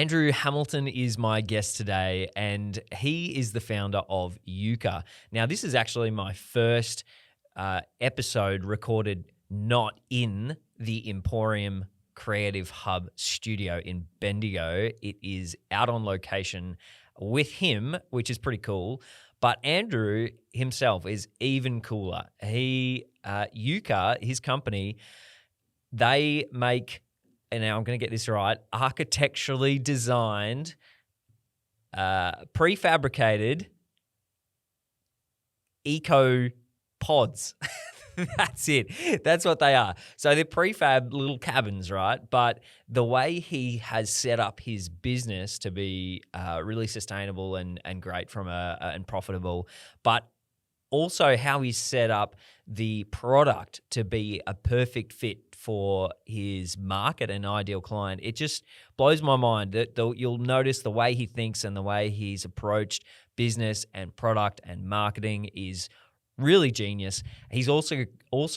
Andrew Hamilton is my guest today, and he is the founder of Euca. Now, this is actually my first episode recorded not in the Emporium Creative Hub studio in Bendigo. It is out on location with him, which is pretty cool. But Andrew himself is even cooler. Euca, his company, they make, and now I'm going to get this right, architecturally designed, prefabricated eco pods. That's it. That's what they are. So they're prefab little cabins, right? But the way he has set up his business to be really sustainable and great and profitable, but also how he's set up the product to be a perfect fit for his market and ideal client, it just blows my mind that you'll notice the way he thinks and the way he's approached business and product and marketing is really genius. He's also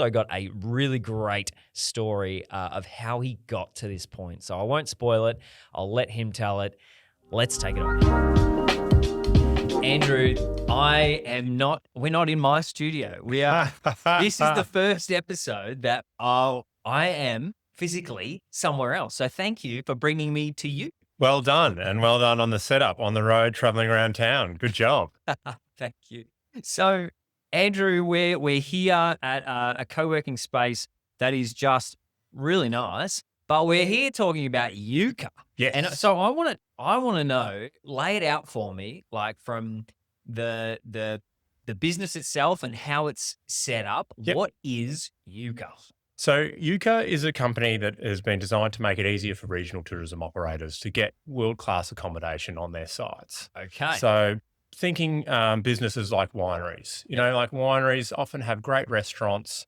got a really great story of how he got to this point. So I won't spoil it. I'll let him tell it. Let's take it on. Andrew, we're not in my studio. We are, this is the first episode that I am physically somewhere else. So thank you for bringing me to you. Well done. And well done on the setup, on the road, traveling around town. Good job. Thank you. So Andrew, we're here at a co-working space that is just really nice, but we're here talking about Euca. Yes. And so I want to know, lay it out for me, like from the business itself and how it's set up. Yep. What is Euca? So Euca is a company that has been designed to make it easier for regional tourism operators to get world-class accommodation on their sites. Okay. So thinking businesses like wineries, like wineries often have great restaurants,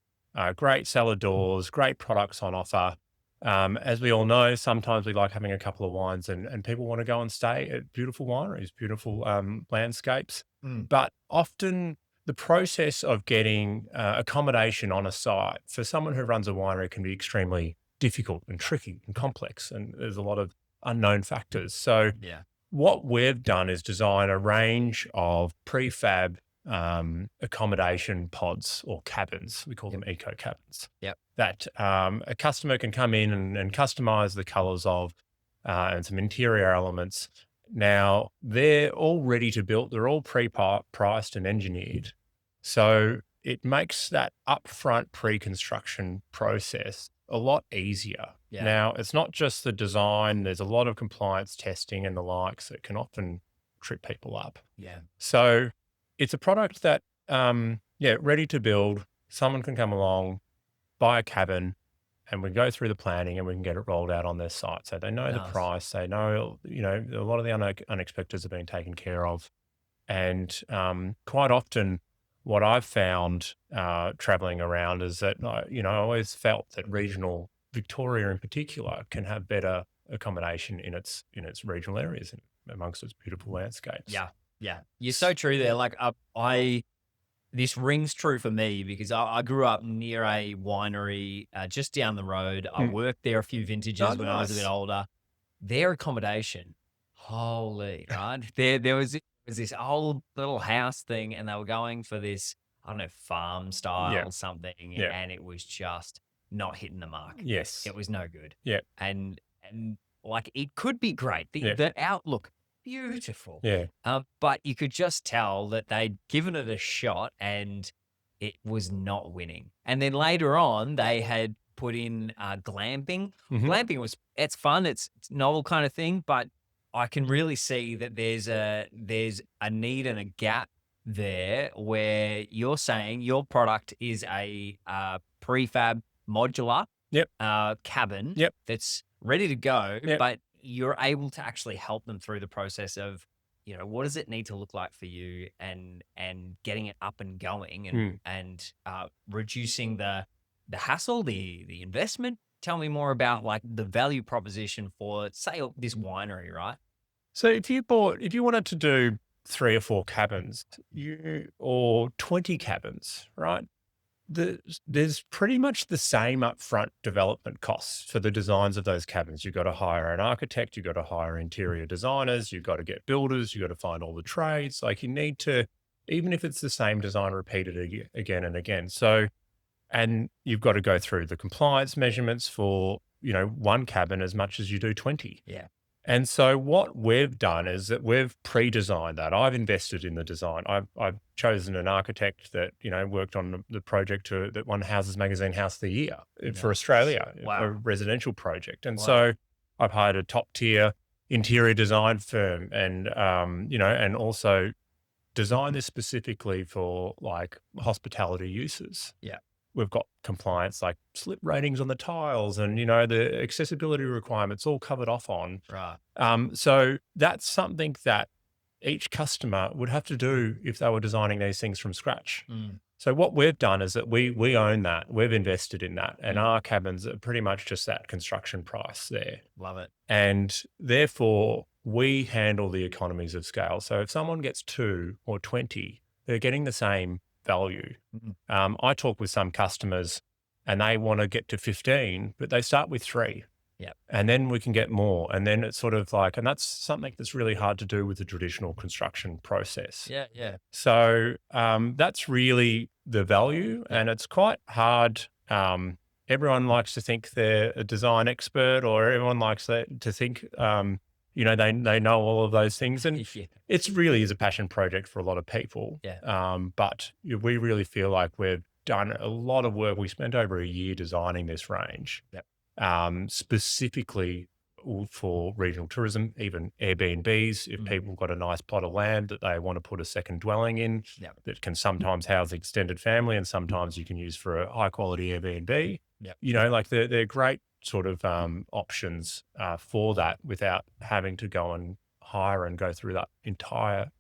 great cellar doors, great products on offer. As we all know, sometimes we like having a couple of wines and people want to go and stay at beautiful wineries, beautiful landscapes. But often the process of getting accommodation on a site for someone who runs a winery can be extremely difficult and tricky and complex. And there's a lot of unknown factors. So what we've done is design a range of prefab accommodation pods or cabins. We call them eco cabins. That a customer can come in and customize the colors of and some interior elements. Now they're all ready to build. They're all pre-priced and engineered. So it makes that upfront pre-construction process a lot easier. Now, it's not just the design. There's a lot of compliance testing and the likes that can often trip people up. So it's a product that, ready to build. Someone can come along, buy a cabin, and we go through the planning and we can get it rolled out on their site. So they know the price. They know, a lot of the unexpected have been taken care of. And quite often what I've found traveling around is that, I always felt that regional Victoria in particular can have better accommodation in its regional areas and amongst its beautiful landscapes. Yeah. You're so true there. Like this rings true for me because I grew up near a winery just down the road. I worked there a few vintages when I was a bit older. Their accommodation, holy, right? There was this old little house thing and they were going for this, I don't know, farm style something. And it was just not hitting the mark. Yes. It was no good. And like it could be great. The outlook, beautiful. But you could just tell that they'd given it a shot and it was not winning. And then later on, they had put in glamping. Glamping it's fun. It's novel kind of thing, but I can really see that there's a need and a gap there where you're saying your product is a prefab modular cabin that's ready to go, but you're able to actually help them through the process of, what does it need to look like for you and getting it up and going and reducing the hassle, the investment. Tell me more about like the value proposition for, say, this winery, right? So if you wanted to do 3 or 4 cabins or 20 cabins, right? There's pretty much the same upfront development costs for the designs of those cabins. You've got to hire an architect, you've got to hire interior designers, you've got to get builders, you've got to find all the trades. Like you need to, even if it's the same design repeated again and again. So, and you've got to go through the compliance measurements for, one cabin as much as you do 20. Yeah. And so what we've done is that we've pre-designed that. I've invested in the design. I've chosen an architect that, worked on the project that won Houses Magazine House of the Year for Australia, Wow. a residential project. And Wow. so I've hired a top tier interior design firm and, and also designed this specifically for like hospitality uses. Yeah. We've got compliance like slip ratings on the tiles and, the accessibility requirements all covered off on. Right. So that's something that each customer would have to do if they were designing these things from scratch. So what we've done is that we own that. We've invested in that. And our cabins are pretty much just that construction price there. Love it. And therefore, we handle the economies of scale. So if someone gets 2 or 20, they're getting the same value. I talk with some customers and they want to get to 15, but they start with 3. Yeah. And then we can get more. And then it's sort of like, and that's something that's really hard to do with the traditional construction process. Yeah. Yeah. So that's really the value and it's quite hard. Everyone likes to think they're a design expert or everyone likes to think, they know all of those things. And it's really is a passion project for a lot of people. Yeah. But we really feel like we've done a lot of work. We spent over a year designing this range, specifically for regional tourism, even Airbnbs. If people got a nice plot of land that they want to put a second dwelling in, that can sometimes house extended family and sometimes you can use for a high quality Airbnb. Like they're great sort of options for that without having to go and hire and go through that entire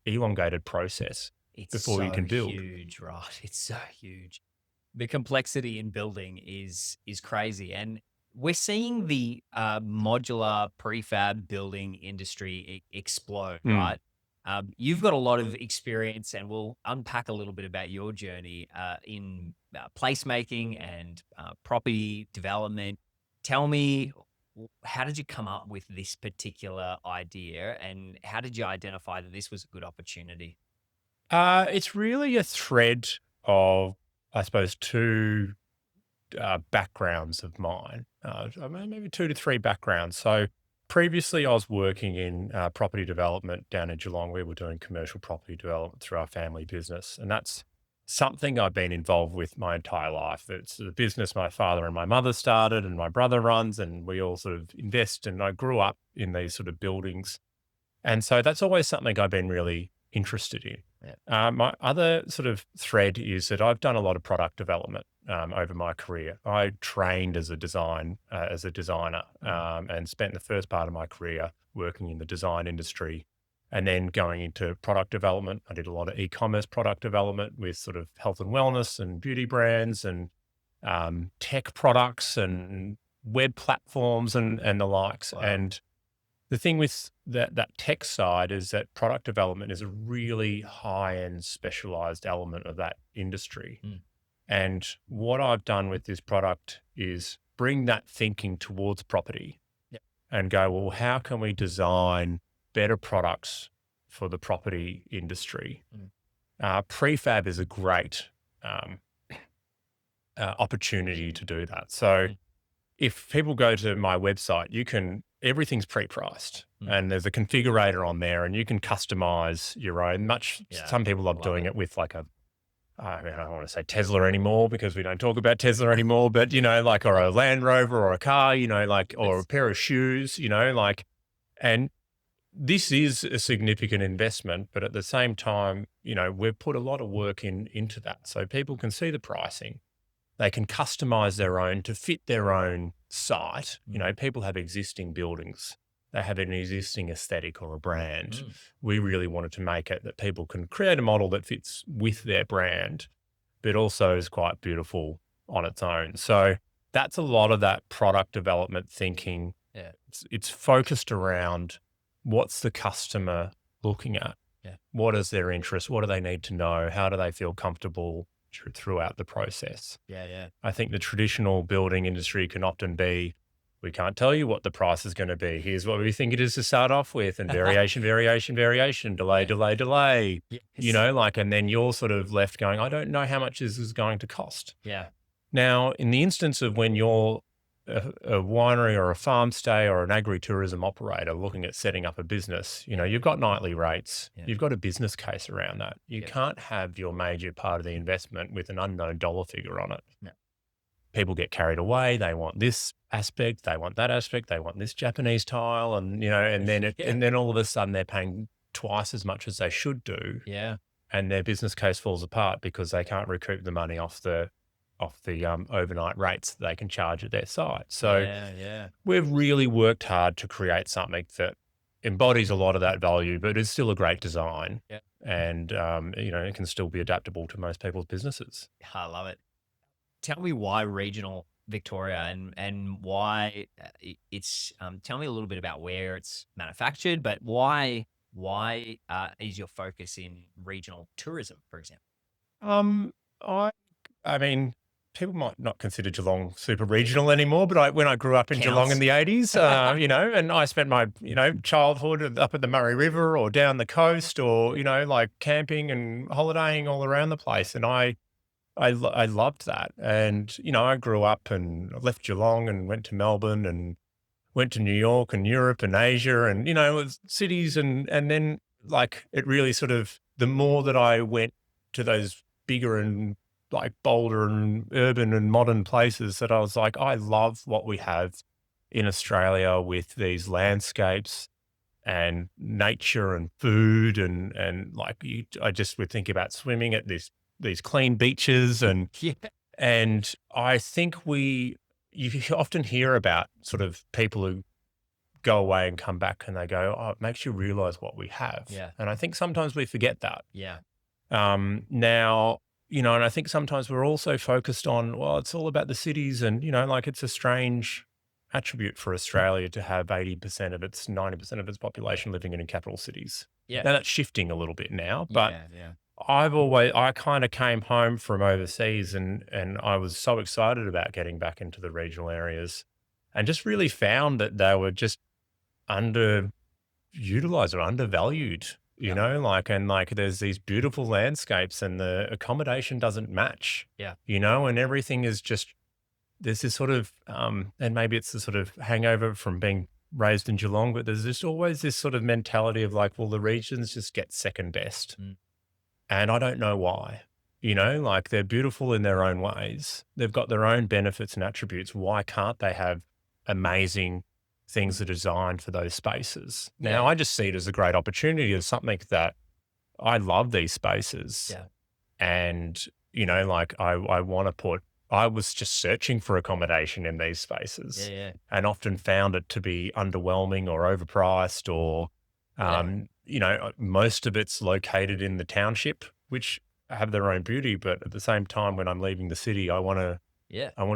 elongated process before you can build. It's so huge, right? It's so huge. The complexity in building is crazy. And we're seeing the modular prefab building industry explode, right? You've got a lot of experience and we'll unpack a little bit about your journey in placemaking and property development. Tell me, how did you come up with this particular idea and how did you identify that this was a good opportunity? It's really a thread of, I suppose, 2 backgrounds of mine, maybe 2 to 3 backgrounds. So previously I was working in property development down in Geelong. We were doing commercial property development through our family business. And that's something I've been involved with my entire life. It's the business my father and my mother started and my brother runs, and we all sort of invest. And I grew up in these sort of buildings. And so that's always something I've been really interested in. Yeah. My other sort of thread is that I've done a lot of product development over my career. I trained as a designer and spent the first part of my career working in the design industry. And then going into product development, I did a lot of e-commerce product development with sort of health and wellness and beauty brands and tech products and web platforms and the likes. Wow. And the thing with that tech side is that product development is a really high-end specialized element of that industry. And what I've done with this product is bring that thinking towards property and go, well, how can we design better products for the property industry? Prefab is a great opportunity to do that. So if people go to my website, everything's pre-priced and there's a configurator on there and you can customize your own. Some people love doing it with like I don't want to say Tesla anymore because we don't talk about Tesla anymore, but or a Land Rover or a car, or a pair of shoes, and this is a significant investment, but at the same time, we've put a lot of work into that. So people can see the pricing. They can customize their own to fit their own site. People have existing buildings. They have an existing aesthetic or a brand. We really wanted to make it that people can create a model that fits with their brand, but also is quite beautiful on its own. So that's a lot of that product development thinking. Yeah. It's focused around what's the customer looking at? Yeah. What is their interest? What do they need to know? How do they feel comfortable throughout the process. Yeah. I think the traditional building industry can often be, we can't tell you what the price is going to be. Here's what we think it is to start off with, and variation, delay, delay. Yes. And then you're sort of left going, I don't know how much this is going to cost. Yeah. Now, in the instance of when you're a winery or a farm stay or an agri-tourism operator looking at setting up a business, you've got nightly rates, you've got a business case around that. You can't have your major part of the investment with an unknown dollar figure on it. No. People get carried away. They want this aspect, they want that aspect, they want this Japanese tile, and and then all of a sudden they're paying twice as much as they should do. Yeah. And their business case falls apart because they can't recoup the money off the overnight rates that they can charge at their site. So we've really worked hard to create something that embodies a lot of that value, but is still a great design. Yeah. And it can still be adaptable to most people's businesses. I love it. Tell me why regional Victoria and why it's tell me a little bit about where it's manufactured, but why is your focus in regional tourism, for example? I mean, people might not consider Geelong super regional anymore, but when I grew up in Geelong in the 80s, and I spent my, childhood up at the Murray River or down the coast or, like camping and holidaying all around the place. And I loved that. And, I grew up and left Geelong and went to Melbourne and went to New York and Europe and Asia and, it was cities. And then like it really sort of, the more that I went to those bigger and like bolder and urban and modern places, that I was like, I love what we have in Australia with these landscapes and nature and food and like I just would think about swimming at these clean beaches and I think you often hear about sort of people who go away and come back and they go, oh, it makes you realize what we have. Yeah. And I think sometimes we forget that. Yeah. Now, and I think sometimes we're also focused on, well, it's all about the cities and, like it's a strange attribute for Australia to have 90% of its population living in capital cities. Yeah. Now that's shifting a little bit now, but I kind of came home from overseas and I was so excited about getting back into the regional areas and just really found that they were just underutilized or undervalued. There's these beautiful landscapes and the accommodation doesn't match. Yeah. And everything is just, there's this sort of, and maybe it's the sort of hangover from being raised in Geelong, but there's just always this sort of mentality of like, well, the regions just get second best. And I don't know why. They're beautiful in their own ways. They've got their own benefits and attributes. Why can't they have amazing things that are designed for those spaces? Now, I just see it as a great opportunity, as something that I love these spaces. Yeah. And, I was just searching for accommodation in these spaces and often found it to be underwhelming or overpriced or, most of it's located in the township, which have their own beauty. But at the same time, when I'm leaving the city, I want to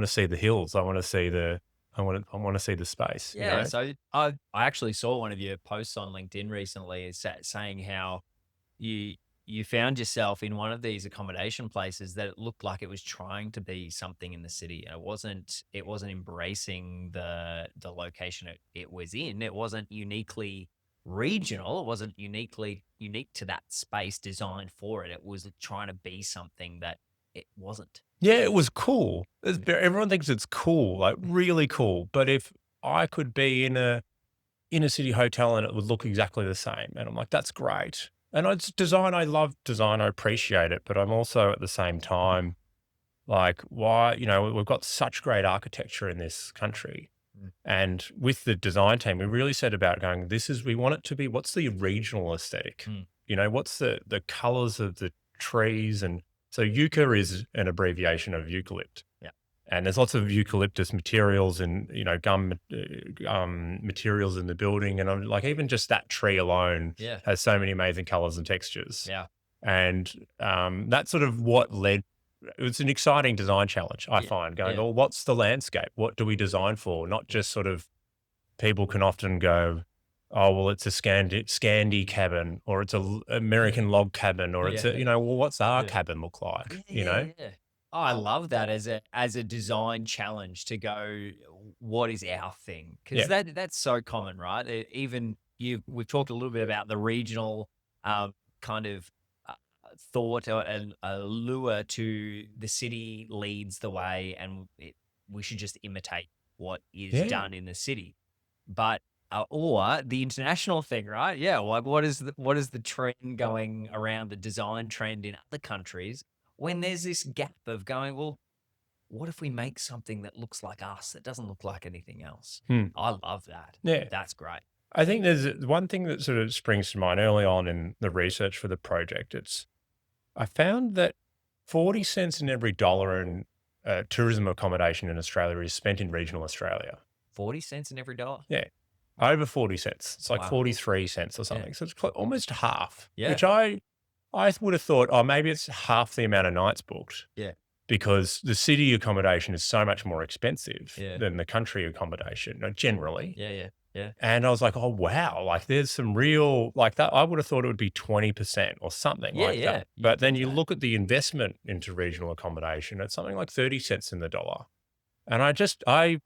see the hills. I want to see the space. Yeah. So I actually saw one of your posts on LinkedIn recently saying how you found yourself in one of these accommodation places that it looked like it was trying to be something in the city. And it wasn't embracing the location it was in. It wasn't uniquely regional. It wasn't unique to that space designed for it. It was trying to be something that it wasn't. Yeah, it was cool. Everyone thinks it's cool, like really cool. But if I could be in a city hotel and it would look exactly the same, and I'm like, that's great. And it's design. I love design. I appreciate it. But I'm also at the same time like, why, we've got such great architecture in this country. And with the design team, we really set about going, we want it to be, what's the regional aesthetic? What's the colors of the trees? And so Euca is an abbreviation of eucalypt. Yeah. And there's lots of eucalyptus materials and, gum materials in the building. And I'm like, even just that tree alone has so many amazing colors and textures. Yeah. And that's sort of what led. It's an exciting design challenge, I find, going, well, what's the landscape? What do we design for? Not just sort of, people can often go, oh, well, it's a Scandi cabin, or it's a American log cabin, or it's Yeah. a, well, what's our Yeah. cabin look like, Yeah, yeah, yeah. Oh, I love that as a design challenge to go, what is our thing? Because Yeah. that's so common, right? Even we've talked a little bit about the regional kind of uh, thought or an allure to the city leads the way, and we should just imitate what is Yeah. done in the city. But or the international thing, right? Yeah, like what is the trend going around, the design trend in other countries when there's this gap of going, well, what if we make something that looks like us, that doesn't look like anything else? Hmm. I love that. Yeah. That's great. I think there's one thing that sort of springs to mind early on in the research for the project. I found that 40 cents in every dollar in tourism accommodation in Australia is spent in regional Australia. 40 cents in every dollar. Yeah. Over 40 cents. It's like Wow. 43 cents or something. So it's almost half, Yeah. which I would have thought, oh, maybe it's half the amount of nights booked. Yeah. Because the city accommodation is so much more expensive Yeah. than the country accommodation generally. Yeah, yeah, yeah. And I was like, oh, wow, like there's some real, like that. I would have thought it would be 20% or something Yeah, like yeah. that. But then you look at the investment into regional accommodation, it's something like 30 cents in the dollar. And I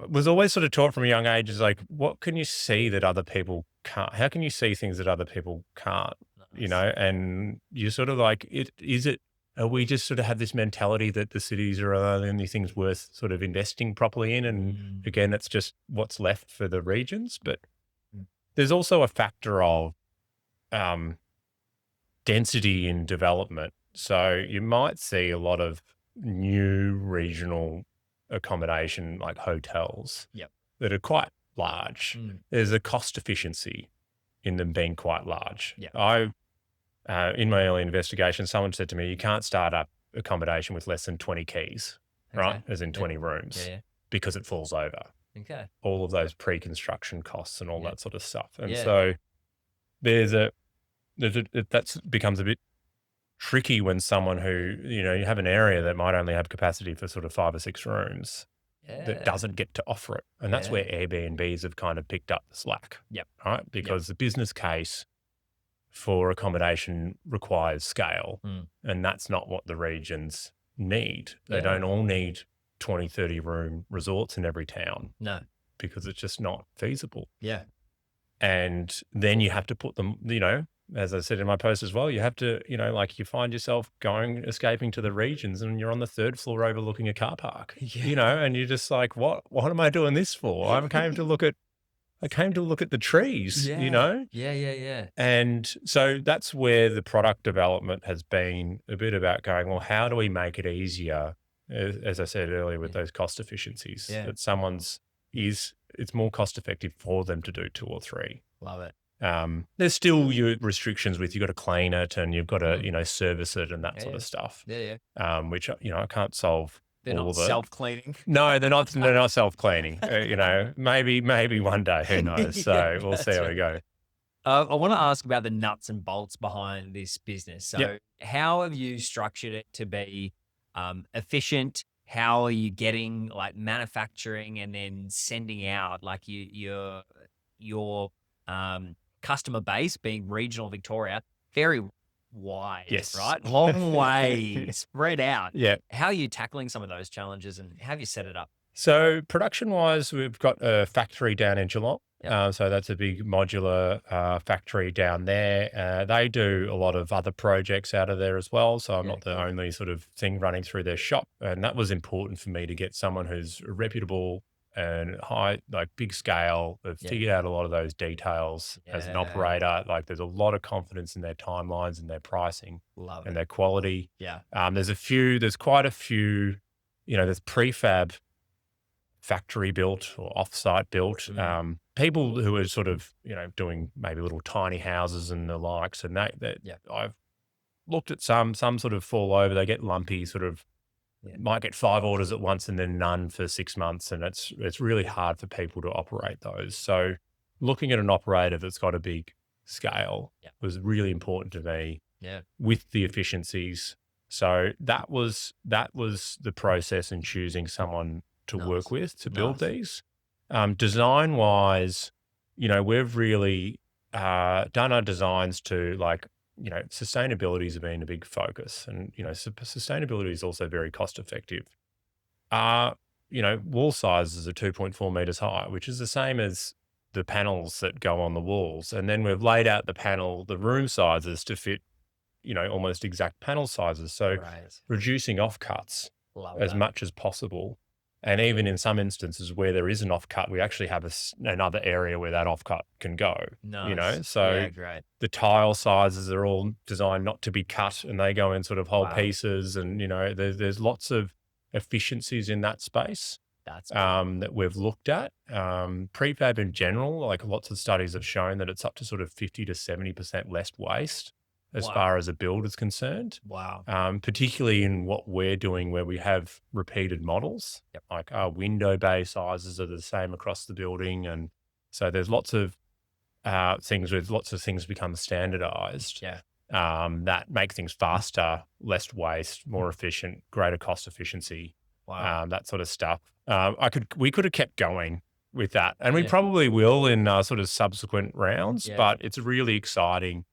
was always sort of taught from a young age is like, what can you see that other people can't? How can you see things that other people can't? Nice. And you sort of like, we just sort of have this mentality that the cities are the only things worth sort of investing properly in. And again, it's just what's left for the regions. But there's also a factor of density in development. So you might see a lot of new regional accommodation like hotels that are quite large. There's a cost efficiency in them being quite large. In my early investigation, someone said to me, you can't start up accommodation with less than 20 keys, right? As in 20 rooms, because it falls over. Okay. All of those pre-construction costs and all that sort of stuff. And Yeah. so that becomes a bit tricky when someone who, you have an area that might only have capacity for sort of 5 or 6 rooms that doesn't get to offer it. And that's where Airbnbs have kind of picked up the slack. Right? Because the business case for accommodation requires scale, and that's not what the regions need. They don't all need 20, 30 room resorts in every town. No. Because it's just not feasible. Yeah. And then you have to put them, as I said in my post as well, you have to, like you find yourself escaping to the regions and you're on the 3rd floor overlooking a car park, and you're just like, what am I doing this for? I came to look at the trees, Yeah. And so that's where the product development has been a bit about going, well, how do we make it easier, as I said earlier, with those cost efficiencies, that it's more cost effective for them to do 2 or 3. Love it. There's still your restrictions with, you've got to clean it and you've got to, service it and that sort of stuff. Which, I can't solve. They're not self-cleaning. No, they're not self-cleaning. Maybe one day, who knows? So we'll see how we go. I want to ask about the nuts and bolts behind this business. So how have you structured it to be efficient? How are you getting like manufacturing and then sending out like your customer base being regional Victoria, very wide, right? Long way, spread out. Yeah. How are you tackling some of those challenges and how have you set it up? So production-wise, we've got a factory down in Geelong. So that's a big modular factory down there. They do a lot of other projects out of there as well. So I'm not the only sort of thing running through their shop. And that was important for me to get someone who's reputable and high, like big scale, have figured out a lot of those details as an operator. Like there's a lot of confidence in their timelines and their pricing and their quality. Yeah. There's quite a few, there's prefab factory built or offsite built. People who are sort of, doing maybe little tiny houses and the likes, and I've looked at some sort of fall over, they get lumpy, sort of might get 5 orders at once and then none for 6 months. And it's really hard for people to operate those. So looking at an operator that's got a big scale was really important to me with the efficiencies. So that was the process in choosing someone to work with to build these. Design wise, we've really done our designs to sustainability has been a big focus, and sustainability is also very cost effective. Our wall sizes are 2.4 meters high, which is the same as the panels that go on the walls, and then we've laid out the room sizes to fit almost exact panel sizes. So Right. reducing offcuts Love as that. much as possible. And even in some instances where there is an offcut, we actually have another area where that offcut can go, Nice. So Yeah, great. the tile sizes are all designed not to be cut, and they go in sort of whole Wow. pieces. And, there's lots of efficiencies in that space That's cool. that we've looked at. Prefab in general, like lots of studies have shown that it's up to sort of 50 to 70% less waste as Wow. far as a build is concerned. Wow. Particularly in what we're doing where we have repeated models. Yep. Like our window bay sizes are the same across the building. And so there's lots of things become standardized. Yeah. That make things faster, less waste, more efficient, greater cost efficiency, Wow. that sort of stuff. We could have kept going with that, and we Yeah. probably will in sort of subsequent rounds, Yeah. but it's really exciting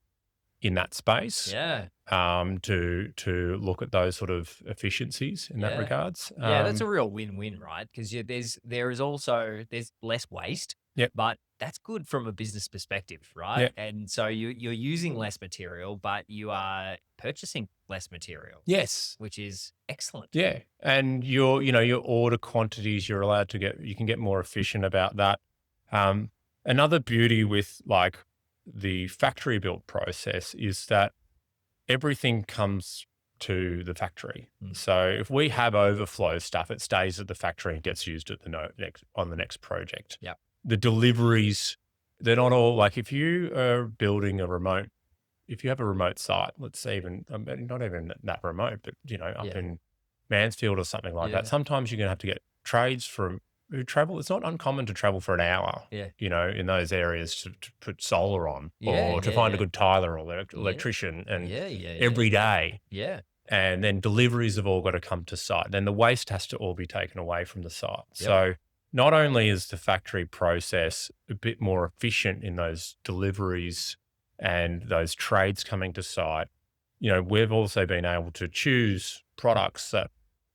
in that space Yeah. to look at those sort of efficiencies in that Yeah. regards. Yeah, that's a real win-win, right? Because there's less waste, Yep. but that's good from a business perspective, right? Yep. And so you're using less material, but you are purchasing less material, Yes. which is excellent. Yeah. And your order quantities, you can get more efficient about that. Another beauty with like the factory built process is that everything comes to the factory. Mm. So if we have overflow stuff, it stays at the factory and gets used at on the next project. Yep. The deliveries, they're not all like if you are building if you have a remote site, let's say not even that remote, but up Yeah. in Mansfield or something like Yeah. that, sometimes you're going to have to get trades who travel. It's not uncommon to travel for an hour, Yeah. in those areas to put solar on Yeah, or to yeah, find a yeah. good tiler or electrician and Yeah, yeah, yeah. every day. Yeah. And then deliveries have all got to come to site. Then the waste has to all be taken away from the site. Yep. So not only is the factory process a bit more efficient in those deliveries and those trades coming to site, we've also been able to choose products that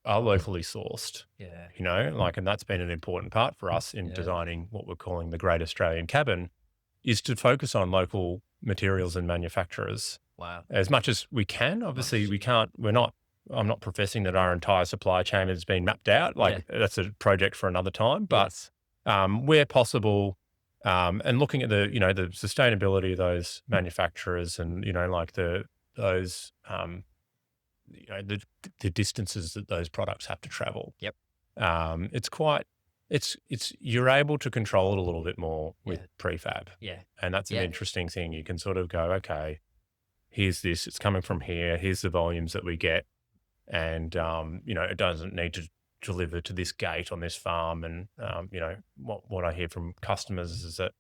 are locally sourced, Yeah. and that's been an important part for us in Yeah. designing what we're calling the Great Australian Cabin, is to focus on local materials and manufacturers Wow. as much as we can. Obviously, I'm not professing that our entire supply chain has been mapped out. That's a project for another time, but Yes. where possible, and looking at the sustainability of those manufacturers and, those, the distances that those products have to travel. Yep. You're able to control it a little bit more with Yeah. prefab. Yeah. And that's an Yeah. interesting thing. You can sort of go, okay, here's this, it's coming from here, here's the volumes that we get. And, it doesn't need to deliver to this gate on this farm. And, what I hear from customers is that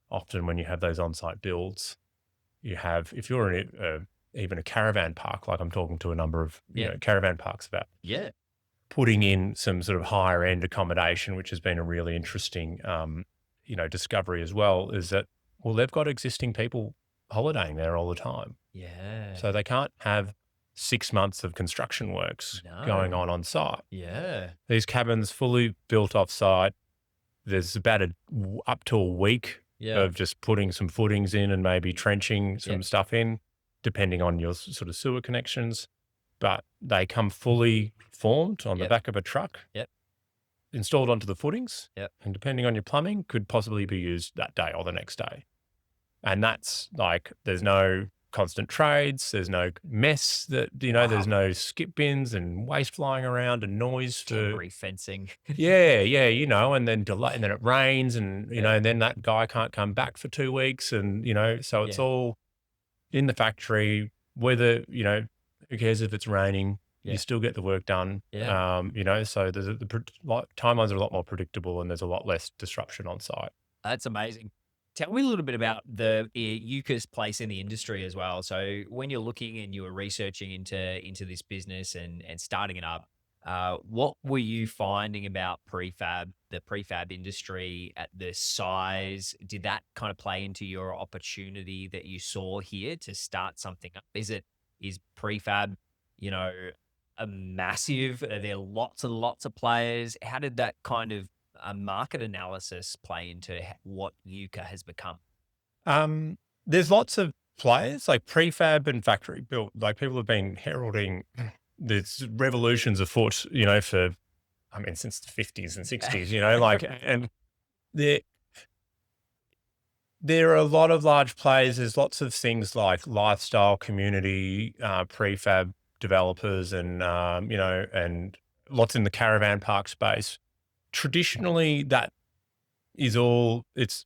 often when you have those on-site builds, if you're in even a caravan park, like I'm talking to a number of, caravan parks about Yeah. putting in some sort of higher end accommodation, which has been a really interesting, discovery as well, is that, well, they've got existing people holidaying there all the time. Yeah. So they can't have 6 months of construction works going No. on site. Yeah. These cabins fully built off site. There's about up to a week Yeah. of just putting some footings in and maybe trenching some Yep. stuff in, depending on your sort of sewer connections. But they come fully formed on the Yep. back of a truck, Yep. installed onto the footings, Yep. and depending on your plumbing, could possibly be used that day or the next day. And that's like, there's no constant trades, there's no mess there's no skip bins and waste flying around and noise for Temporary fencing. yeah, and then delay, and then it rains, and Yeah. and then that guy can't come back for 2 weeks, and so it's Yeah. all in the factory. Whether who cares if it's raining? Yeah. You still get the work done. Yeah. So there's timelines are a lot more predictable, and there's a lot less disruption on site. That's amazing. Tell me a little bit about the Euca's place in the industry as well. So when you're looking and you were researching into this business and starting it up, What were you finding about the prefab industry at the size? Did that kind of play into your opportunity that you saw here to start something up? Is prefab, you know, a massive? Are there lots and lots of players? How did that kind of market analysis play into what Euca has become? There's lots of players like prefab and factory built. Like people have been heralding this revolutions afoot, for since the 50s and 60s, and there there are a lot of large players. There's lots of things like lifestyle community, prefab developers and lots in the caravan park space. Traditionally, that is all it's,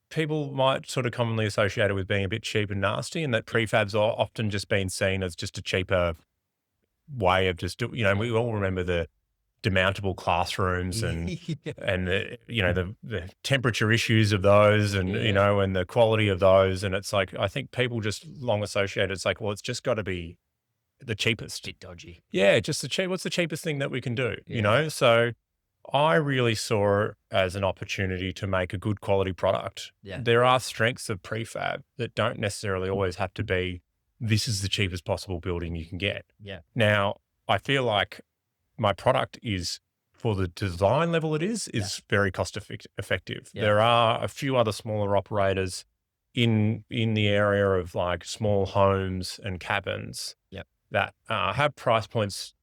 people might sort of commonly associate it with being a bit cheap and nasty, and that prefabs are often just been seen as just a cheaper way of just we all remember the demountable classrooms and Yeah. and the temperature issues of those and Yeah. and the quality of those, and it's like I think people just long associate it's like, well, it's just got to be the cheapest. Bit dodgy. Yeah, just the cheap. What's the cheapest thing that we can do? Yeah. So I really saw it as an opportunity to make a good quality product. Yeah. There are strengths of prefab that don't necessarily always have to be this is the cheapest possible building you can get. Yeah. Now, I feel like my product is, for the design level it is very effective. Yeah. There are a few other smaller operators in the area of like small homes and cabins Yep. that have price points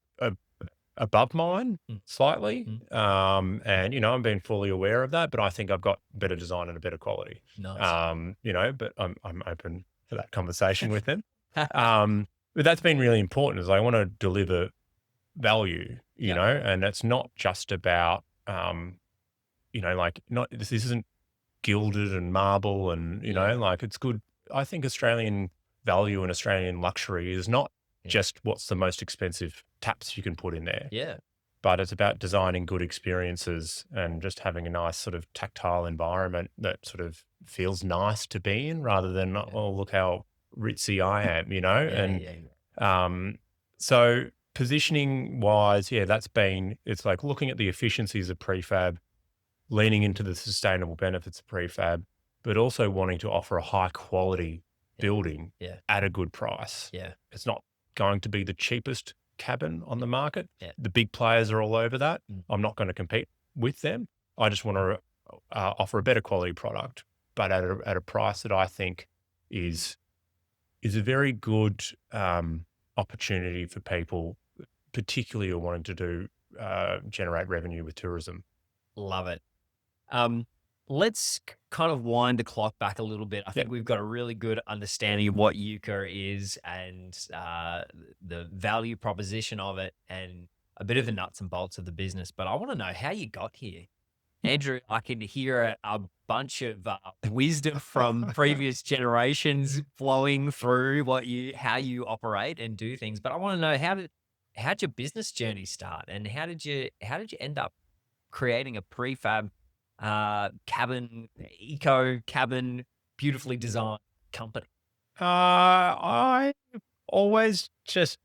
above mine slightly. And I'm being fully aware of that, but I think I've got better design and a better quality. Nice. But I'm open for that conversation with them. But that's been really important, is I want to deliver value, Yep. and it's not just about, this isn't gilded and marble and, like it's good. I think Australian value and Australian luxury is not just what's the most expensive taps you can put in there, Yeah. but it's about designing good experiences and just having a nice sort of tactile environment that sort of feels nice to be in, rather than, oh, look how ritzy I am, so positioning wise, it's like looking at the efficiencies of prefab, leaning into the sustainable benefits of prefab, but also wanting to offer a high quality building at a good price. Yeah. It's not going to be the cheapest cabin on the market. Yeah. The big players are all over that. I'm not going to compete with them. I just want to offer a better quality product, but at a price that I think is a very good opportunity for people, particularly who are wanting to do generate revenue with tourism. Love it. Let's kind of wind the clock back a little bit. I think we've got a really good understanding of what Euca is and the value proposition of it and a bit of the nuts and bolts of the business. But I want to know how you got here. Andrew, I can hear a bunch of wisdom from previous generations flowing through how you operate and do things. But I want to know, how'd your business journey start, and how did you end up creating a prefab cabin, eco cabin, beautifully designed company? I always just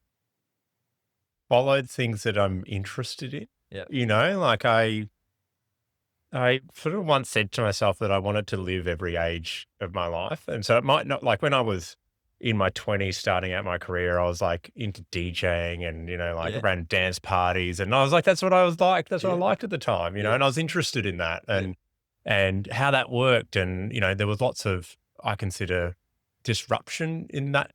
followed things that I'm interested in. Yeah. Like I sort of once said to myself that I wanted to live every age of my life. And so it might not, like when I was in my 20s starting out my career, I was like into DJing and, ran dance parties. And I was like, that's what I was like. That's what I liked at the time, and I was interested in that and how that worked. And, there was lots of, I consider, disruption in that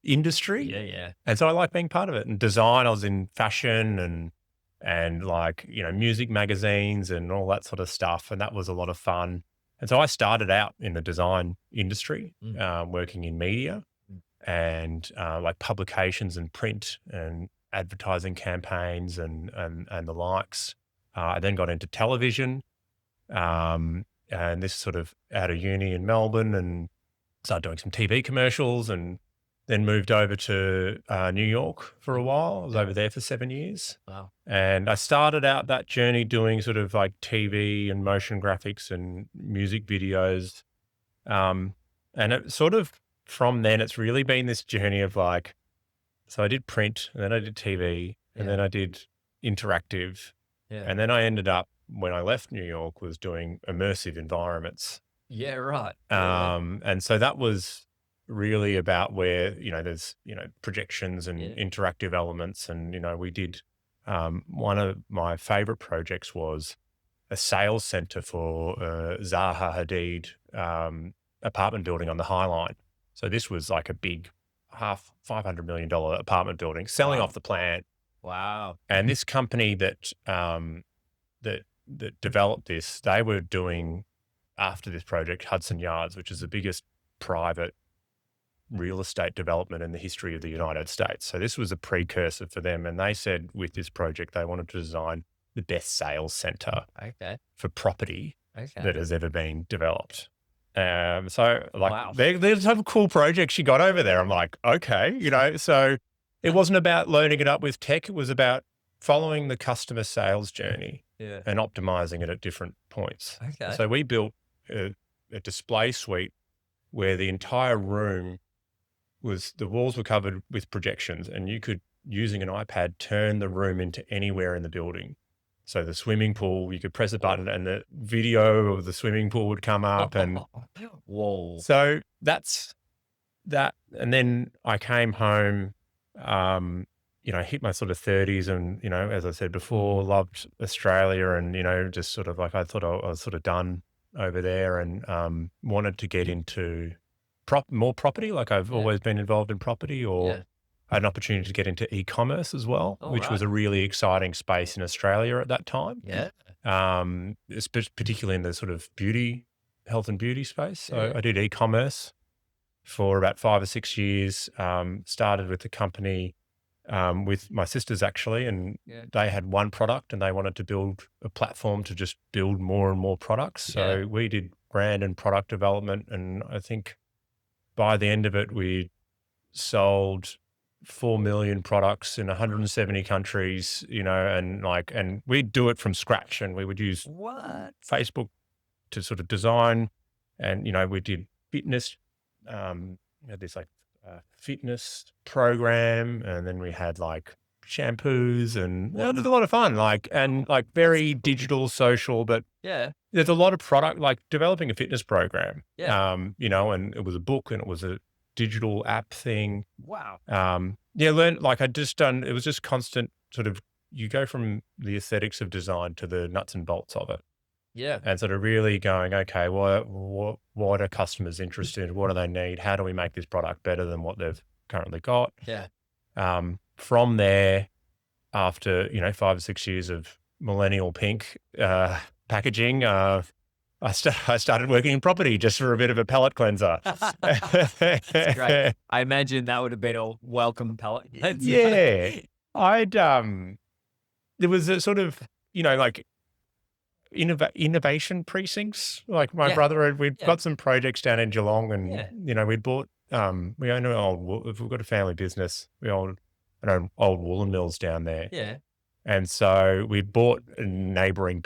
industry. Yeah. And so I like being part of it. And design, I was in fashion and like, music magazines and all that sort of stuff. And that was a lot of fun. And so I started out in the design industry, working in media and like publications and print and advertising campaigns and the likes. I then got into television, and this sort of out of uni in Melbourne, and started doing some TV commercials, and then moved over to New York for a while. I was over there for 7 years. Wow. And I started out that journey doing sort of like TV and motion graphics and music videos. And it sort of, from then, it's really been this journey of like, so I did print and then I did TV and Yeah. then I did interactive. Yeah. And then I ended up, when I left New York, was doing immersive environments. Yeah, right. Yeah. And so that was really about where, there's, projections and Yeah. interactive elements. And, we did, one of my favorite projects was a sales center for Zaha Hadid apartment building on the High Line. So this was like a big $500 million apartment building selling Wow. off the plan. Wow. And this company that developed this, they were doing, after this project, Hudson Yards, which is the biggest private real estate development in the history of the United States. So this was a precursor for them. And they said with this project, they wanted to design the best sales center Okay. for property Okay. that has ever been developed. So like, Wow. there's some cool projects you got over there. I'm like, okay, so it wasn't about loading it up with tech. It was about following the customer sales journey Yeah. and optimizing it at different points. Okay. So we built a display suite where the entire room the walls were covered with projections, and you could, using an iPad, turn the room into anywhere in the building. So the swimming pool, you could press a button and the video of the swimming pool would come up. And whoa. so that's that. And then I came home, hit my sort of 30s and, as I said before, loved Australia and, just sort of like, I thought I was sort of done over there and wanted to get into more property. Like I've always been involved in property, or I had an opportunity to get into e-commerce as well, which was a really exciting space in Australia at that time. Yeah. Particularly in the sort of health and beauty space. So I did e-commerce for about 5 or 6 years, started with the company with my sisters actually, and they had one product and they wanted to build a platform to just build more and more products. So we did brand and product development, and I think by the end of it, we sold 4 million products in 170 countries, and we'd do it from scratch, and we would use Facebook to sort of design, and, we did fitness, this fitness program, and then we had like shampoos, and it was a lot of fun, and very digital, social, but there's a lot of product, like developing a fitness program, and it was a book and it was a digital app thing. Wow. It was just constant sort of, you go from the aesthetics of design to the nuts and bolts of it. Yeah. And sort of really going, okay, what are customers interested in? What do they need? How do we make this product better than what they've currently got? Yeah. From there, after, 5 or 6 years of millennial pink packaging, I started working in property just for a bit of a palate cleanser. That's great. I imagine that would have been a welcome palate cleanser. Yeah. There was a sort of, innovation precincts. Like my brother, we'd got some projects down in Geelong, and, we'd bought, we own we've got a family business. We own an old woolen mills down there. Yeah. And so we bought a neighboring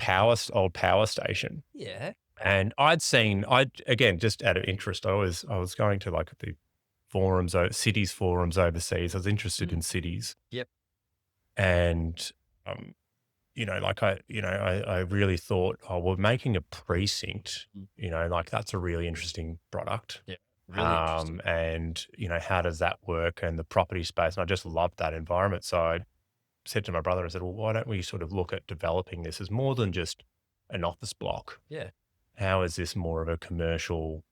old power station. Yeah. And again, just out of interest, I was going to like the cities forums overseas. I was interested in cities. Yep. And, I really thought, we're making a precinct, that's a really interesting product. Yeah. Really interesting. And, how does that work, and the property space? And I just loved that environment. So I said to my brother, I said, well, why don't we sort of look at developing this as more than just an office block? Yeah. How is this more of a commercial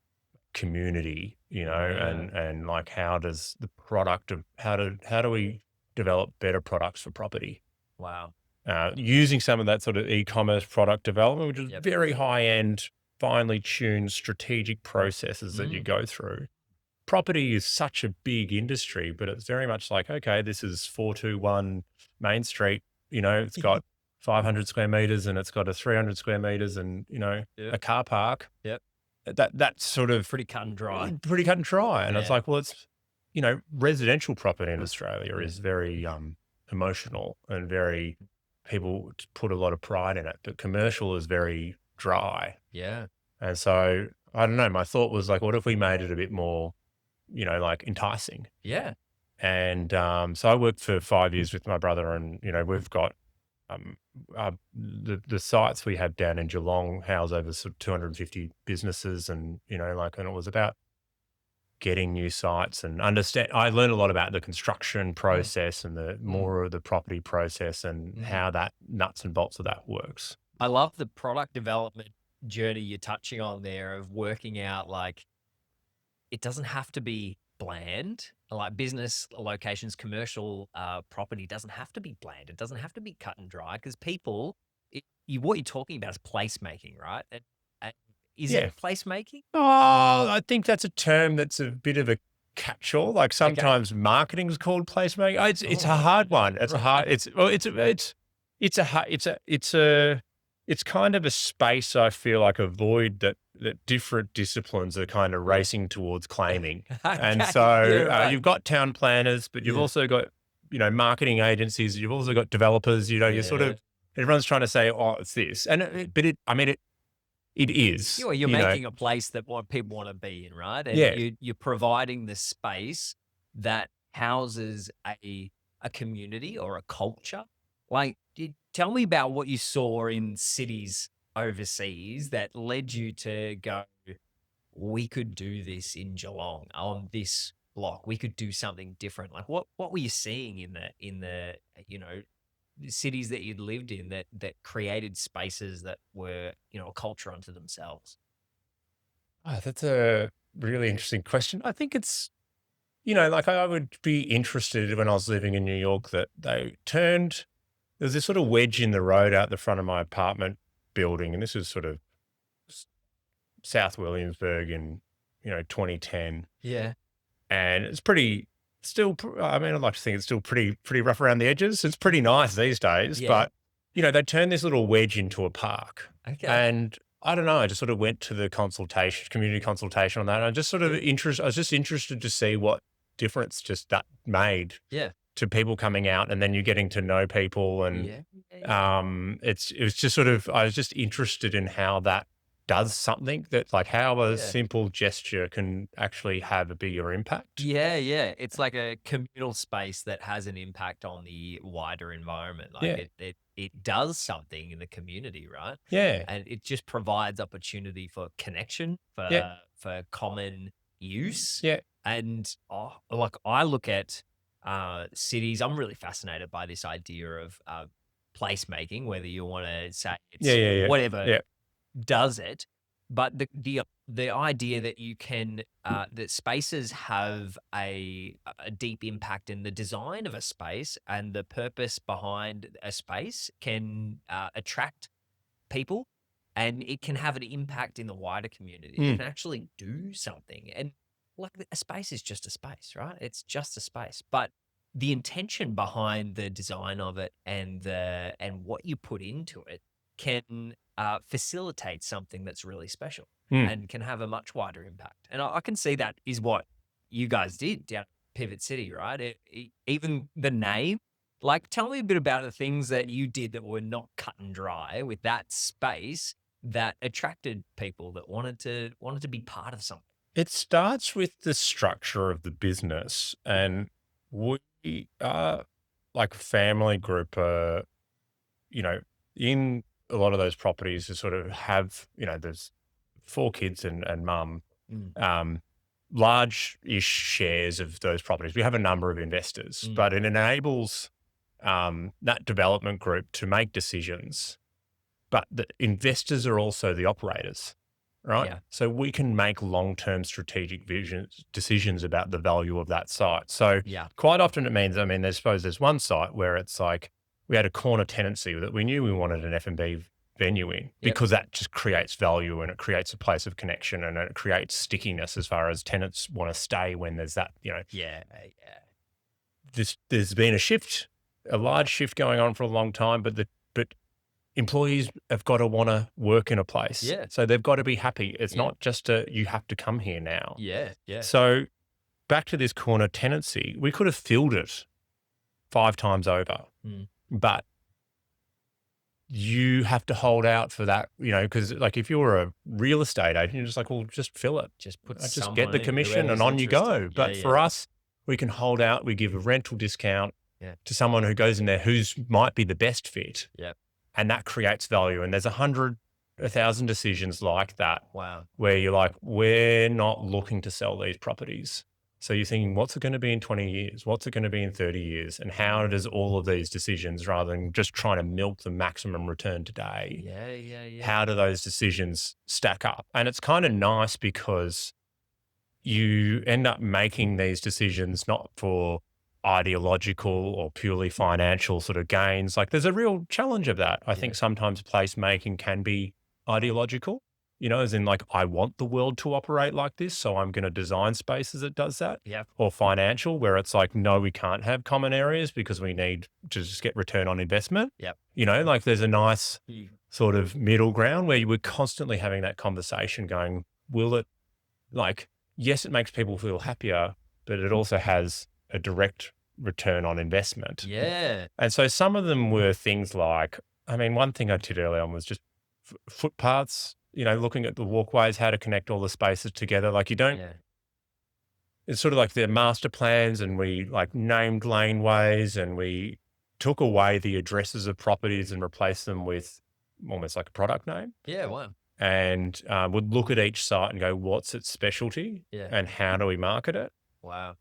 community, and like, how does the product how do we develop better products for property? Wow. Using some of that sort of e-commerce product development, which is very high end, finely tuned strategic processes that you go through. Property is such a big industry, but it's very much like, okay, this is 421 Main Street, it's got 500 square meters and it's got a 300 square meters and, a car park. Yep. That's sort of pretty cut and dry. And it's like, well, it's, residential property in Australia is very emotional and people put a lot of pride in it, but commercial is very dry. Yeah. And so, I don't know, my thought was like, what if we made it a bit more, enticing? Yeah. And so I worked for 5 years with my brother, and we've got um, the sites we have down in Geelong house over sort of 250 businesses, and and it was about getting new sites and understand. I learned a lot about the construction Mm, process and the mm, more of the property process and mm. how that nuts and bolts of that works. I love the product development journey you're touching on there of working out like it doesn't have to be bland. Like business locations, commercial property doesn't have to be bland. It doesn't have to be cut and dry because people, what you're talking about is placemaking, right? And is it Yeah. placemaking? Oh, I think that's a term that's a bit of a catch-all. Like Okay. sometimes marketing is called placemaking. It's a Oh, hard one. It's a hard. right. It's well. It's kind of a space I feel like a void that different disciplines are kind of Yeah. racing towards claiming. And Okay. Yeah, so right. you've got town planners, but you've Yeah. also got marketing agencies. You've also got developers. You're sort Yeah. of everyone's trying to say, oh, it's this, and but I mean it Yeah, is. well, you're making a place that what people want to be in, right? And Yeah. you're providing the space that houses a community or a culture. Like, tell me about what you saw in cities overseas that led you to go, we could do this in Geelong on this block. We could do something different. Like, what were you seeing in the cities that you'd lived in that created spaces that were a culture unto themselves? Oh, that's a really interesting question. I think it's, like I would be interested when I was living in New York that there's this sort of wedge in the road out the front of my apartment building. And this is sort of s- South Williamsburg in, 2010. Yeah. And it's I mean, I'd like to think it's still pretty rough around the edges. It's pretty nice these days, Yeah. but they turned this little wedge into a park. Okay. And I don't know, I just sort of went to the community consultation on that. And I just sort of Yeah. I was just interested to see what difference just that made Yeah. to people coming out, and then you getting to know people. And Yeah. Yeah. it was just sort of, I was just interested in how that does something, that like how a Yeah. simple gesture can actually have a bigger impact. Yeah, yeah. It's like a communal space that has an impact on the wider environment. Like Yeah. it does something in the community, right? Yeah. And it just provides opportunity for connection, Yeah. for common use. Yeah. And like I look at cities, I'm really fascinated by this idea of placemaking, whether you want to say it's Yeah. Yeah. Yeah. whatever Yeah. does it, but the idea that you can that spaces have a deep impact in the design of a space and the purpose behind a space can attract people and it can have an impact in the wider community. It Mm. can actually do something. And like a space is just a space, right? It's just a space. But the intention behind the design of it and what you put into it can facilitate something that's really special Mm. and can have a much wider impact. And I can see that is what you guys did down at Pivot City, right? Even the name, like, tell me a bit about the things that you did that were not cut and dry with that space that attracted people that wanted to be part of something. It starts with the structure of the business, and we are like a family group, you know, in a lot of those properties to sort of have, there's 4 kids and mum, Mm, um, large-ish shares of those properties. We have a number of investors, mm, but it enables that development group to make decisions, but the investors are also the operators, right? yeah, So we can make long-term strategic decisions about the value of that site. So yeah, quite often it means, I mean, there's one site where it's like we had a corner tenancy that we knew we wanted an F&B venue in yep, because that just creates value and it creates a place of connection and it creates stickiness as far as tenants want to stay when there's that, yeah, yeah, there's been a large shift going on for a long time, but employees have got to want to work in a place. yeah, So they've got to be happy. It's yeah, not just you have to come here now. yeah, yeah, So back to this corner tenancy, we could have filled it 5 times over, mm, but you have to hold out for that, because like if you're a real estate agent, you're just like, well, just fill it. just put Just get someone the in, commission and whoever's on you interested. go. Yeah, But yeah, for us, we can hold out, we give a rental discount Yeah. to someone who goes in there who's might be the best fit. Yeah. And that creates value. And there's 1,000 decisions like that Wow. where you're like, we're not looking to sell these properties. So you're thinking, what's it going to be in 20 years? What's it going to be in 30 years? And how does all of these decisions, rather than just trying to milk the maximum return today, Yeah. how do those decisions stack up? And it's kind of nice because you end up making these decisions not for ideological or purely financial sort of gains. Like there's a real challenge of that. I think sometimes placemaking can be ideological, as in like, I want the world to operate like this, so I'm going to design spaces that does that. Yeah. Or financial, where it's like, no, we can't have common areas because we need to just get return on investment. Yep. Like there's a nice sort of middle ground where you were constantly having that conversation going, will it, like, yes, it makes people feel happier, but it also has a direct return on investment. Yeah. And so some of them were things like, I mean, one thing I did early on was just footpaths, looking at the walkways, how to connect all the spaces together. Like it's sort of like the master plans, and we like named laneways, and we took away the addresses of properties and replaced them with almost like a product name. Yeah. Wow. And would look at each site and go, what's its specialty? Yeah. And how do we market it? Wow.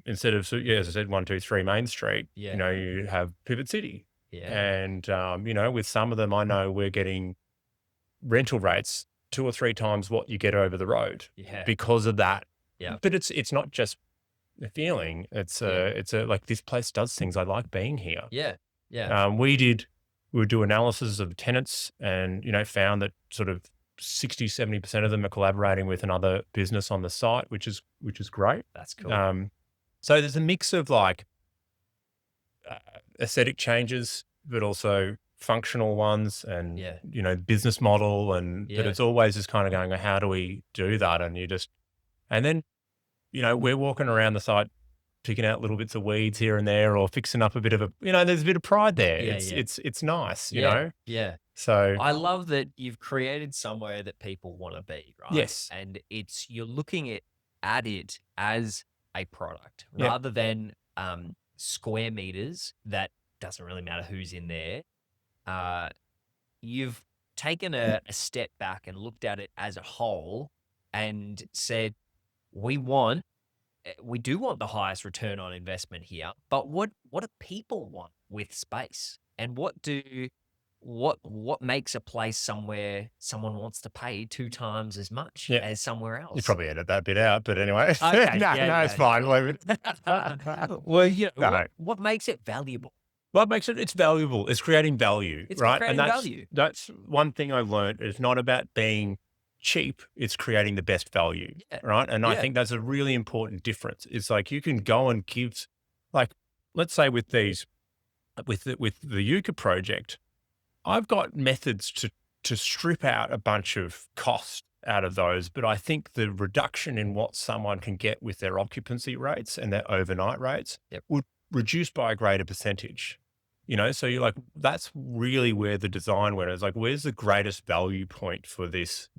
Instead of, as I said, 123 Main Street, Yeah. you have Pivot City. Yeah. And, with some of them, I know we're getting rental rates 2 or 3 times what you get over the road because of that. Yeah. But it's not just a feeling. It's like, this place does things. I like being here. Yeah. Yeah. We would do analysis of tenants and, found that sort of 60, 70% of them are collaborating with another business on the site, which is great. That's cool. So there's a mix of like aesthetic changes, but also functional ones and, business model. But it's always just kind of going, how do we do that? And then, we're walking around the site, picking out little bits of weeds here and there, or fixing up a bit of there's a bit of pride there. It's nice, you know? Yeah. So I love that you've created somewhere that people want to be, right? Yes. And you're looking at it as a product rather than square meters. That doesn't really matter who's in there. You've taken a step back and looked at it as a whole and said, we do want the highest return on investment here, but what do people want with space? And what makes a place somewhere someone wants to pay 2 times as much as somewhere else? You probably edit that bit out, but anyway. Okay, no, it's fine. Leave it. Well, what makes it valuable? What makes it's valuable? It's creating value, It's right? creating value. That's one thing I learned. It's not about being cheap. It's creating the best value, right? And I think that's a really important difference. It's like you can go and give, like, let's say with the Euca project, I've got methods to strip out a bunch of cost out of those, but I think the reduction in what someone can get with their occupancy rates and their overnight rates would reduce by a greater percentage. So you're like, that's really where the design went. It's like, where's the greatest value point for this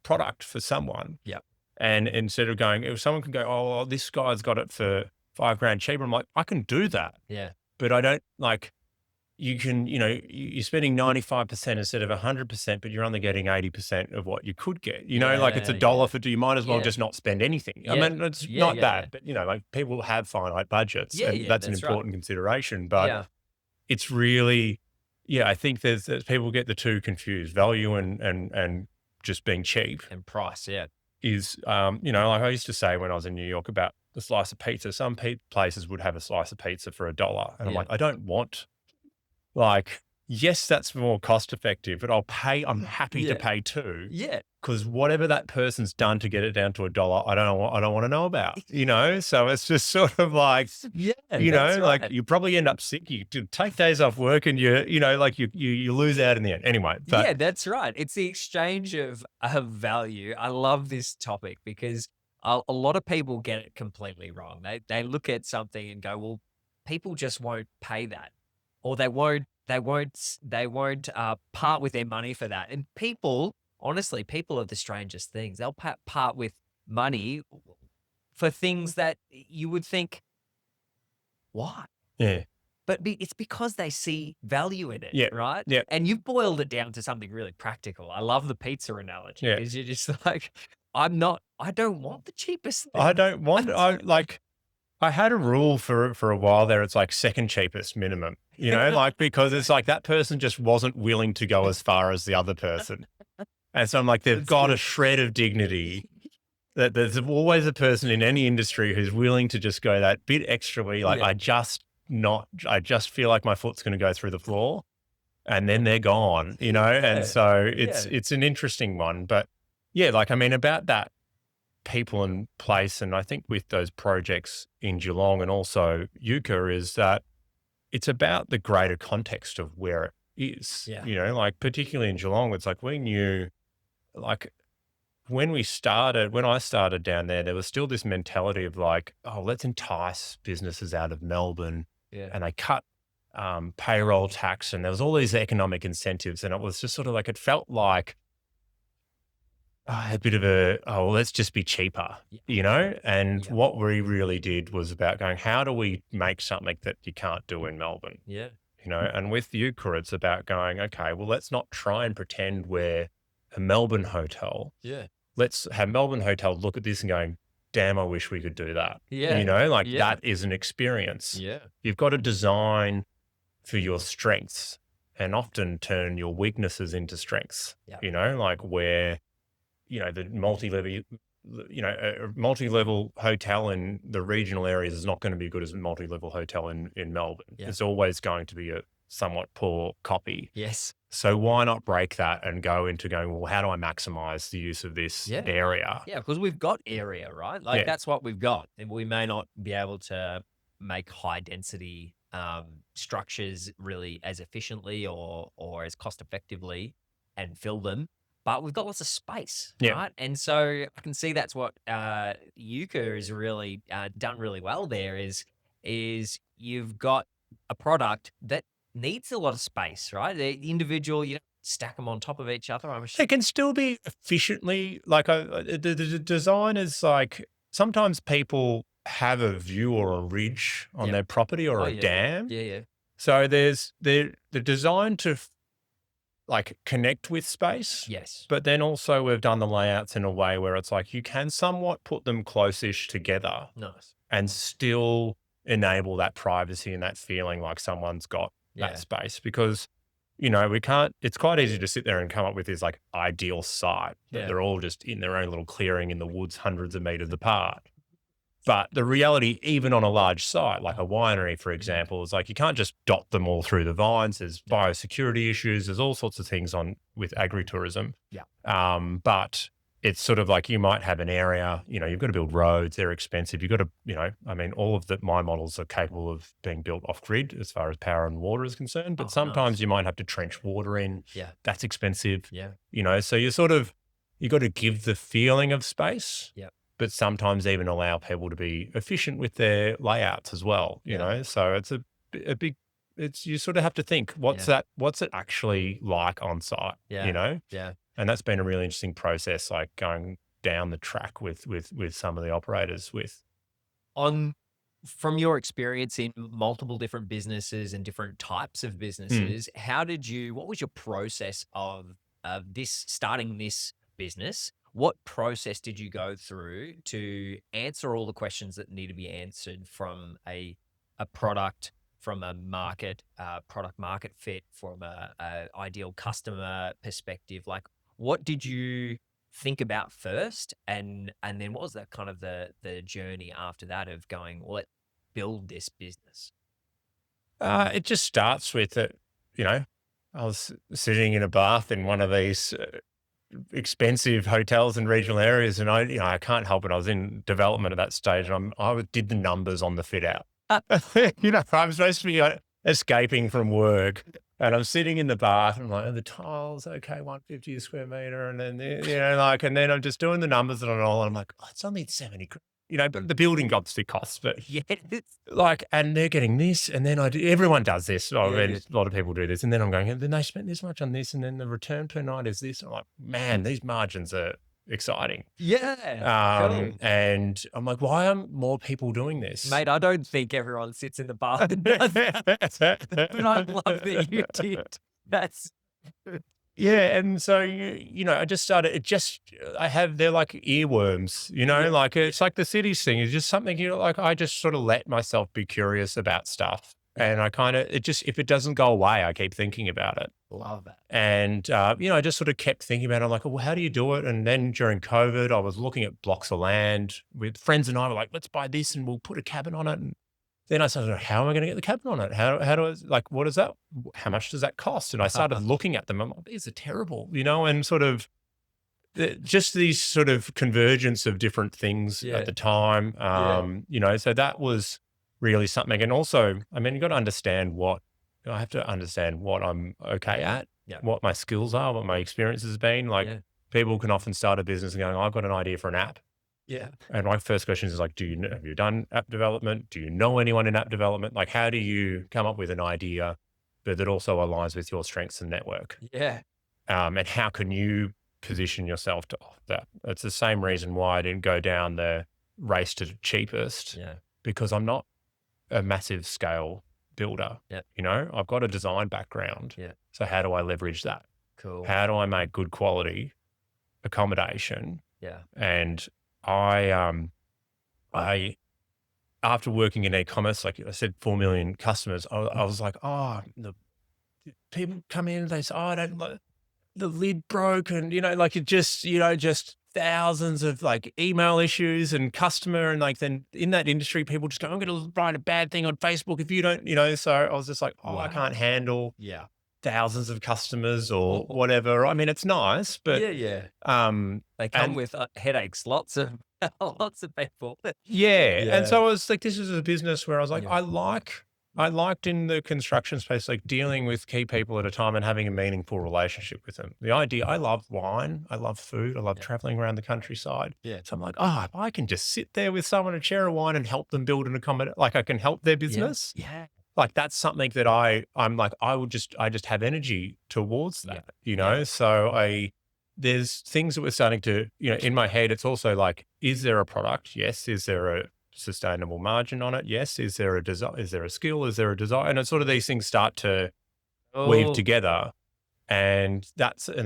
product for someone? Yeah. And instead of going, if someone can go, oh, this guy's got it for $5,000 cheaper, I'm like, I can do that. Yeah. But I don't like, you can, you're spending 95% instead of 100%, but you're only getting 80% of what you could get. Like it's $1 for, you might as well just not spend anything. I mean, it's not that, but like people have finite budgets, and that's an important consideration. But it's really, I think there's people get the two confused, value and just being cheap. And price, is, like I used to say when I was in New York about the slice of pizza. Some places would have a slice of pizza for $1, and I'm like, I don't want. Like, yes, that's more cost effective, but I'm happy to pay 2. Yeah. Because whatever that person's done to get it down to $1, I don't want to know about, So it's just sort of like, like you probably end up sick. You take days off work and you lose out in the end. Anyway. Yeah, that's right. It's the exchange of value. I love this topic because a lot of people get it completely wrong. They look at something and go, well, people just won't pay that. Or they won't part with their money for that. And people, honestly, people are the strangest things. They'll part with money for things that you would think, why? Yeah. But it's because they see value in it, Yeah. right? Yeah. And you've boiled it down to something really practical. I love the pizza analogy Yeah. because you're just like, I don't want the cheapest thing. I don't want, I had a rule for a while there. It's like second cheapest minimum, like, because it's like that person just wasn't willing to go as far as the other person. And so I'm like, they've That's got a good. shred of dignity. That there's always a person in any industry who's willing to just go that bit extra where you're like, Yeah. I just feel like my foot's going to go through the floor and then they're gone, And so it's an interesting one, but yeah, like, I mean, about that people and place. And I think with those projects in Geelong and also Euca is that it's about the greater context of where it is, Yeah. like particularly in Geelong, it's like we knew, like, when I started down there was still this mentality of like, oh, let's entice businesses out of Melbourne. Yeah. And they cut payroll tax and there was all these economic incentives. And it was just sort of like, it felt like a bit of let's just be cheaper, And what we really did was about going, how do we make something that you can't do in Melbourne? Yeah. And with Euca, it's about going, okay, well, let's not try and pretend we're a Melbourne hotel. Yeah. Let's have Melbourne hotel look at this and going, damn, I wish we could do that. Yeah. That is an experience. Yeah. You've got to design for your strengths and often turn your weaknesses into strengths, like where, the a multi-level hotel in the regional areas is not going to be as good as a multi-level hotel in Melbourne. Yeah. It's always going to be a somewhat poor copy. Yes. So why not break that and go into going, well, how do I maximize the use of this area? Yeah, because we've got area, right? Like that's what we've got. And we may not be able to make high density structures really as efficiently or as cost effectively and fill them, but we've got lots of space, right? And so I can see that's what Euca has really done really well there is you've got a product that needs a lot of space, right? The individual, stack them on top of each other. They can still be efficiently, like the design is like, sometimes people have a view or a ridge on their property or a dam. Yeah. So they're designed to like connect with space. Yes. But then also we've done the layouts in a way where it's like you can somewhat put them close-ish together. Nice. And still enable that privacy and that feeling like someone's got that space, because, it's quite easy to sit there and come up with this like ideal site that they're all just in their own little clearing in the woods, hundreds of meters apart. But the reality, even on a large site, like a winery, for example, is like, you can't just dot them all through the vines. There's biosecurity issues. There's all sorts of things with agri-tourism. Yeah. But it's sort of like you might have an area, you've got to build roads, they're expensive. You've got to, all of my models are capable of being built off grid as far as power and water is concerned. But sometimes you might have to trench water in. Yeah. That's expensive. Yeah. So you got to give the feeling of space. Yeah. But sometimes even allow people to be efficient with their layouts as well, So it's a big, you sort of have to think, what's it actually like on site, Yeah. And that's been a really interesting process, like going down the track with some of the operators From your experience in multiple different businesses and different types of businesses, what was your process of starting this business? What process did you go through to answer all the questions that need to be answered from a product, from a market, product market fit, from a ideal customer perspective? Like, what did you think about first? And then what was that kind of the journey after that of going, well, let's build this business? It just starts with it, I was sitting in a bath in one of these expensive hotels in regional areas, and I can't help it. I was in development at that stage, and I did the numbers on the fit out. I'm supposed to be escaping from work, and I'm sitting in the bath, and I'm like, the tiles, okay, 150 a square meter, and then and then I'm just doing the numbers and all, and I'm like, it's only 70. But the building obviously costs, but and they're getting this, and then everyone does this. A lot of people do this, and then I'm going, and then they spent this much on this, and then the return per night is this. I'm like, man, these margins are exciting. Yeah. Cool. And I'm like, why aren't more people doing this? Mate, I don't think everyone sits in the bar and does that, but I love that you did. That's Yeah, and so I just started. They're like earworms, Yeah. like it's like the cities thing. It's just something like I just sort of let myself be curious about stuff, and I kind of if it doesn't go away, I keep thinking about it. love that. And I just sort of kept thinking about it. I'm like, well, how do you do it? And then during COVID, I was looking at blocks of land with friends, and I were like, let's buy this, and we'll put a cabin on it. And then I started, how am I going to get the cabin on it? How do I, like, what is that? How much does that cost? And I started looking at them. I'm like, these are terrible, and sort of just these sort of convergence of different things at the time. So that was really something. And also, I mean, I have to understand what I'm okay at, what my skills are, what my experience has been. Like people can often start a business and going, I've got an idea for an app. Yeah. And my first question is like, have you done app development? Do you know anyone in app development? Like, how do you come up with an idea, but that also aligns with your strengths and network? Yeah. And how can you position yourself to that? It's the same reason why I didn't go down the race to the cheapest. Yeah. Because I'm not a massive scale builder. Yeah. I've got a design background. Yeah. So how do I leverage that? Cool. How do I make good quality accommodation? Yeah. And I after working in e-commerce, like I said, 4 million customers, I was like, the people come in, they say, I don't like the lid broke, and like it just, just thousands of like email issues and customer, and like then in that industry, people just go, I'm going to write a bad thing on Facebook if you don't, so I was just like, I can't handle thousands of customers or whatever. I mean, it's nice, but they come with headaches, lots of people. And so I was like, this is a business where I was like, I liked in the construction space, like dealing with key people at a time and having a meaningful relationship with them. The idea, I love wine, I love food, I love traveling around the countryside. Yeah. So I'm like, if I can just sit there with someone and share a wine and help them build an accommodation, like I can help their business. Yeah. Like that's something that I'm like, I just have energy towards that, So there's things that we're starting to, in my head, it's also like, is there a product? Yes. Is there a sustainable margin on it? Yes. Is there a design? Is there a skill? Is there a desire? And it's sort of these things start to weave together. And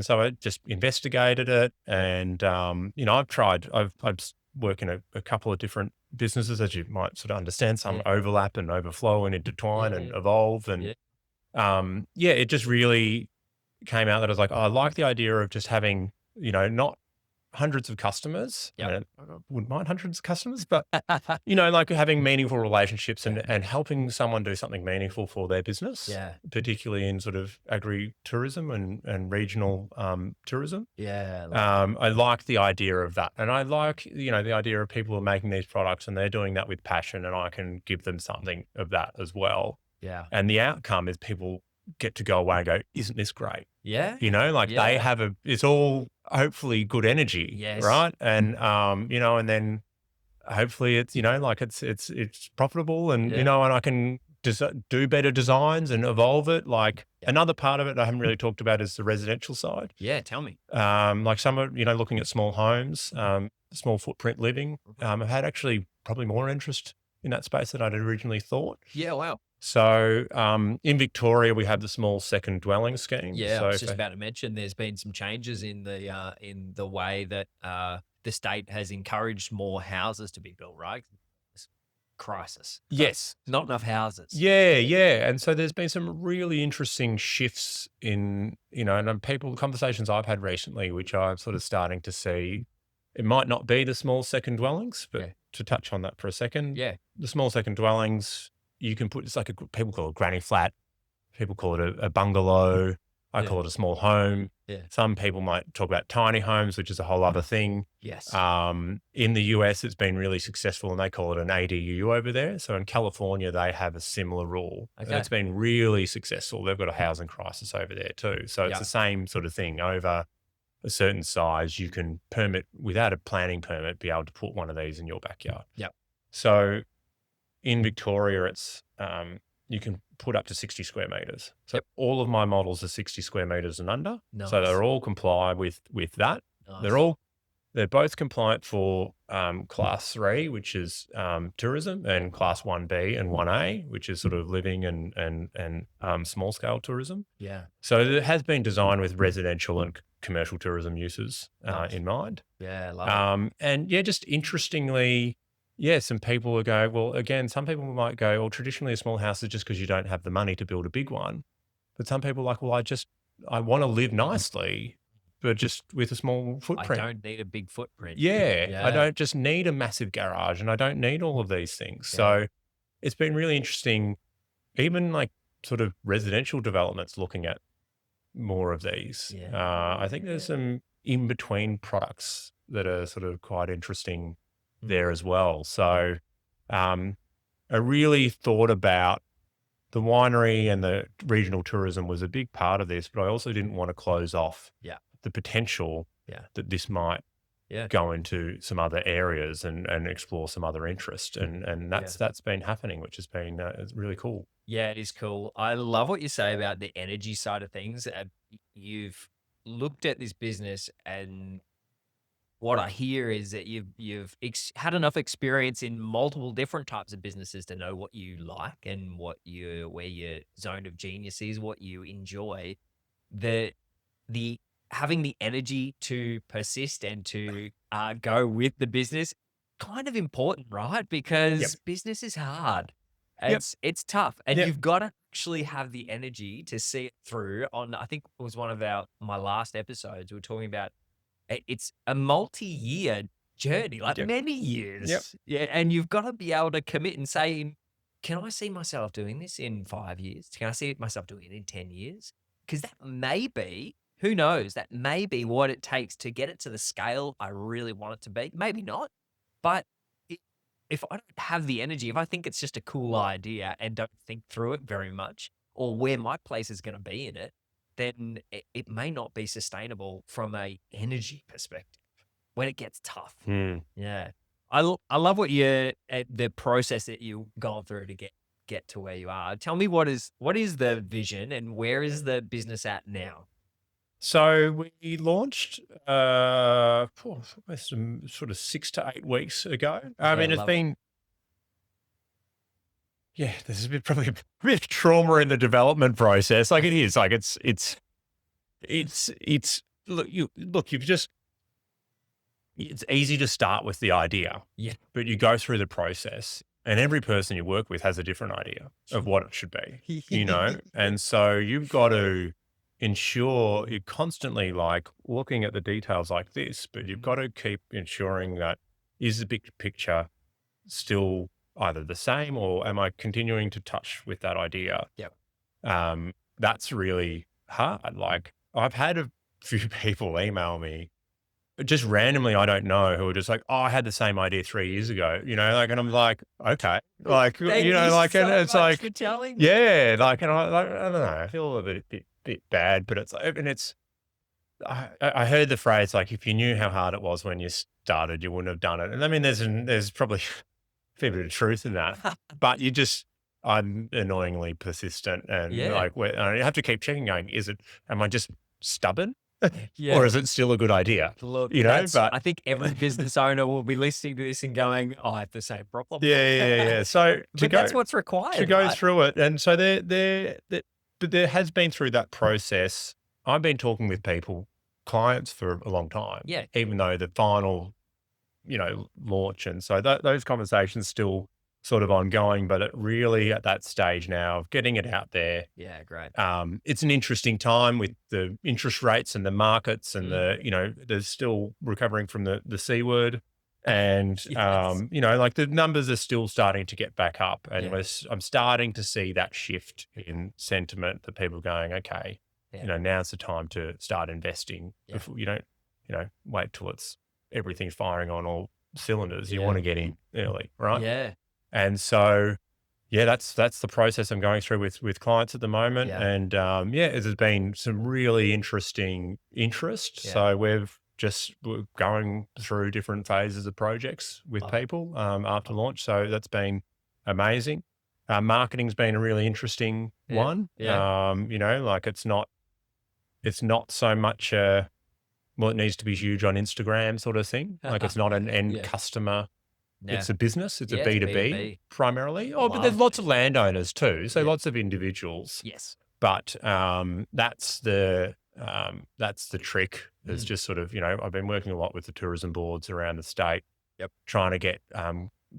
so I just investigated it. And, I've worked in a couple of different businesses, as you might sort of understand, some overlap and overflow and intertwine and evolve. And it just really came out that I was like, I like the idea of just having, not hundreds of customers. I mean, I wouldn't mind hundreds of customers, but, like having meaningful relationships and helping someone do something meaningful for their business, particularly in sort of agri-tourism and regional tourism. Yeah. I like the idea of that. And I like, the idea of people who are making these products and they're doing that with passion, and I can give them something of that as well. Yeah. And the outcome is people get to go away and go, isn't this great? Yeah. They have it's all hopefully good energy. Yes. Right. And, and then hopefully it's, it's profitable and, and I can do better designs and evolve it. Like another part of it I haven't really talked about is the residential side. Yeah. Tell me. Like some are, looking at small homes, small footprint living. I've had actually probably more interest in that space than I'd originally thought. Yeah. Wow. So in Victoria, we have the small second dwelling scheme. Yeah, so I was just about to mention there's been some changes in the way that the state has encouraged more houses to be built, right? It's crisis. Yes. Not enough houses. Yeah. And so there's been some really interesting shifts in, and conversations I've had recently, which I'm sort of starting to see. It might not be the small second dwellings, but to touch on that for a second, the small second dwellings, you can put, it's like people call it a granny flat. People call it a bungalow. I call it a small home. Yeah. Some people might talk about tiny homes, which is a whole other thing. Yes. In the US, it's been really successful and they call it an ADU over there. So in California, they have a similar rule. Okay. And it's been really successful. They've got a housing crisis over there too. So it's the same sort of thing. Over a certain size, you can permit, without a planning permit, be able to put one of these in your backyard. Yep. So in Victoria, it's you can put up to 60 square meters. So all of my models are 60 square meters and under. Nice. So they're all comply with that. Nice. They're all They're both compliant for class 3, which is tourism, and class 1B and 1A, which is sort of living and small scale tourism. Yeah. So it has been designed with residential and commercial tourism uses Nice. in mind. Yeah, love it. And yeah, just interestingly, yeah, some people will go, well, again, some people might go, well, traditionally a small house is just because you don't have the money to build a big one. But some people are like, well, I want to live nicely, but just with a small I footprint. don't need a big footprint. Yeah, I Yeah. don't just need a massive garage and I don't need all of these things. Yeah. So it's been really interesting, even like sort of residential developments looking at more of these. Yeah. I think there's some in between products that are sort of quite interesting there as well. So I really thought about the winery and the regional tourism was a big part of this, but I also didn't want to close off Yeah. the potential Yeah. that this might Yeah. go into some other areas and explore some other interest. And that's been happening, which has been it's really cool. Yeah, it is cool. I love what you say about the energy side of things. You've looked at this business, and what I hear is that you've had enough experience in multiple different types of businesses to know what you like and where your zone of genius is, what you enjoy. The the having the energy to persist and to go with the business, kind of important, right? Because business is hard. Yep. It's tough, and Yep. you've got to actually have the energy to see it through. I think it was one of my last episodes. We were talking about it's a multi-year journey, like Yep. many years. Yep. Yeah, and you've got to be able to commit and say, can I see myself doing this in 5 years? Can I see myself doing it in 10 years? Because that may be, who knows, that may be what it takes to get it to the scale I really want it to be. Maybe not, but if I don't have the energy, if I think it's just a cool idea and don't think through it very much, or where my place is going to be in it, then it may not be sustainable from a energy perspective when it gets tough. Yeah. I love the process that you've gone through to get to where you are. Tell me what is the vision and where is the business at now? So we launched some sort of 6 to 8 weeks ago. I mean, it's love it. been there's probably a bit of trauma in the development process. Like it is, like it's it's easy to start with the idea, Yeah. but you go through the process, and every person you work with has a different idea of what it should be, and so you've got to ensure you're constantly like looking at the details like this, but you've got to keep ensuring that is the big picture still either the same or am I continuing to touch with that idea? Yep. That's really hard. Like I've had a few people email me just randomly, I don't know, who are just like, oh, I had the same idea 3 years ago, like, and I'm like, okay, like, Thank you like, so and it's much like, for telling me. yeah, like, and I don't know, I feel a bit bad, but it's like, and it's, I heard the phrase, like, if you knew how hard it was when you started, you wouldn't have done it. And I mean, there's probably a fair bit of truth in that, but I'm annoyingly persistent and Yeah. I have to keep checking going, am I just stubborn? Yeah. Or is it still a good idea? Look, But I think every business owner will be listening to this and going, oh, I have the same problem. yeah. So That's what's required. to go right? through it, and so but there has been through that process. I've been talking with clients for a long time. Yeah. Even though the final, launch, and so those conversations still sort of ongoing, but it really at that stage now of getting it out there. Yeah, great. It's an interesting time with the interest rates and the markets and there's still recovering from the C word. And, Yes. like the numbers are still starting to get back up. And Yeah. I'm starting to see that shift in sentiment that people are going, okay, now's the time to start investing. Before you don't, wait till everything's firing on all cylinders. You want to get in early, right? Yeah. And so, that's the process I'm going through with clients at the moment. Yeah. And there's been some really interesting interest. Yeah. So we're going through different phases of projects with people after launch. So that's been amazing. Marketing's been a really interesting one. Yeah. Like it's not so much well, it needs to be huge on Instagram sort of thing. Like it's not an end Yeah. customer. Yeah. It's a business. It's Yeah, a it's a B2B B2B. primarily. Oh, but there's Love lots of landowners too. So Yeah. lots of individuals. Yes. But that's the trick. Is just sort of, I've been working a lot with the tourism boards around the state, trying to get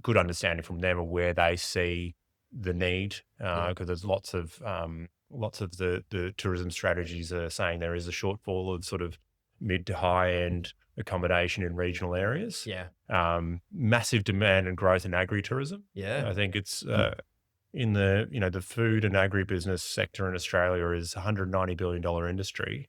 good understanding from them of where they see the need, because there's lots of the tourism strategies are saying there is a shortfall of sort of mid to high end accommodation in regional areas. Yeah. Massive demand and growth in agri-tourism. Yeah. I think it's in the food and agribusiness sector in Australia is $190 billion industry,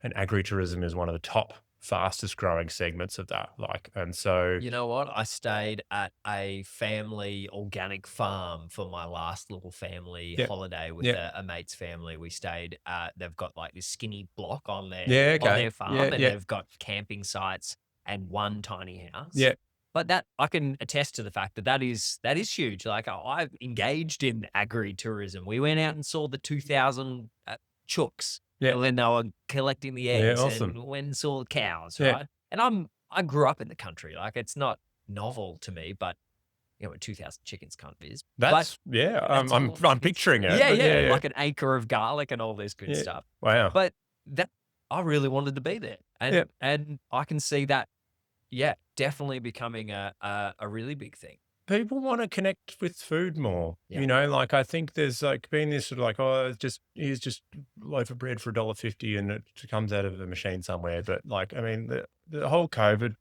and agri-tourism is one of the top fastest growing segments of that. And so, You know what? I stayed at a family organic farm for my last little family holiday with a mate's family. We stayed they've got like this skinny block on their farm, and they've got camping sites and one tiny house. But that I can attest to the fact that is huge. Like I've engaged in agri-tourism. We went out and saw the 2,000 chooks. And then they were collecting the eggs and went and saw the cows, right? And I grew up in the country. Like it's not novel to me, but 2,000 chickens kind of is. That's I'm picturing it. Yeah, like an acre of garlic and all this good stuff. Wow. But that I really wanted to be there. And I can see that, definitely becoming a really big thing. People want to connect with food more. Like I think there's like been this sort of like, oh, here's just a loaf of bread for $1.50 and it comes out of a machine somewhere. But like, I mean, the whole COVID,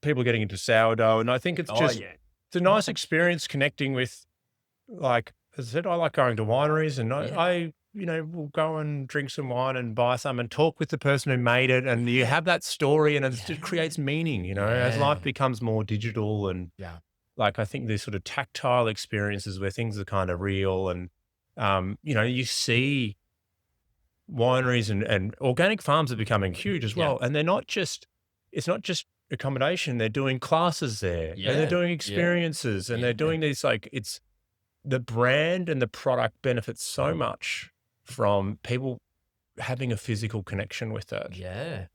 people getting into sourdough, and I think it's it's a nice experience connecting with, like, as I said, I like going to wineries, and I will go and drink some wine and buy some and talk with the person who made it, and you have that story, and it creates meaning, as life becomes more digital and like, I think there's sort of tactile experiences where things are kind of real, and, you see wineries and organic farms are becoming huge as well. And it's not just accommodation. They're doing classes there and they're doing experiences and they're doing these, like, it's the brand and the product benefits so much from people having a physical connection with it.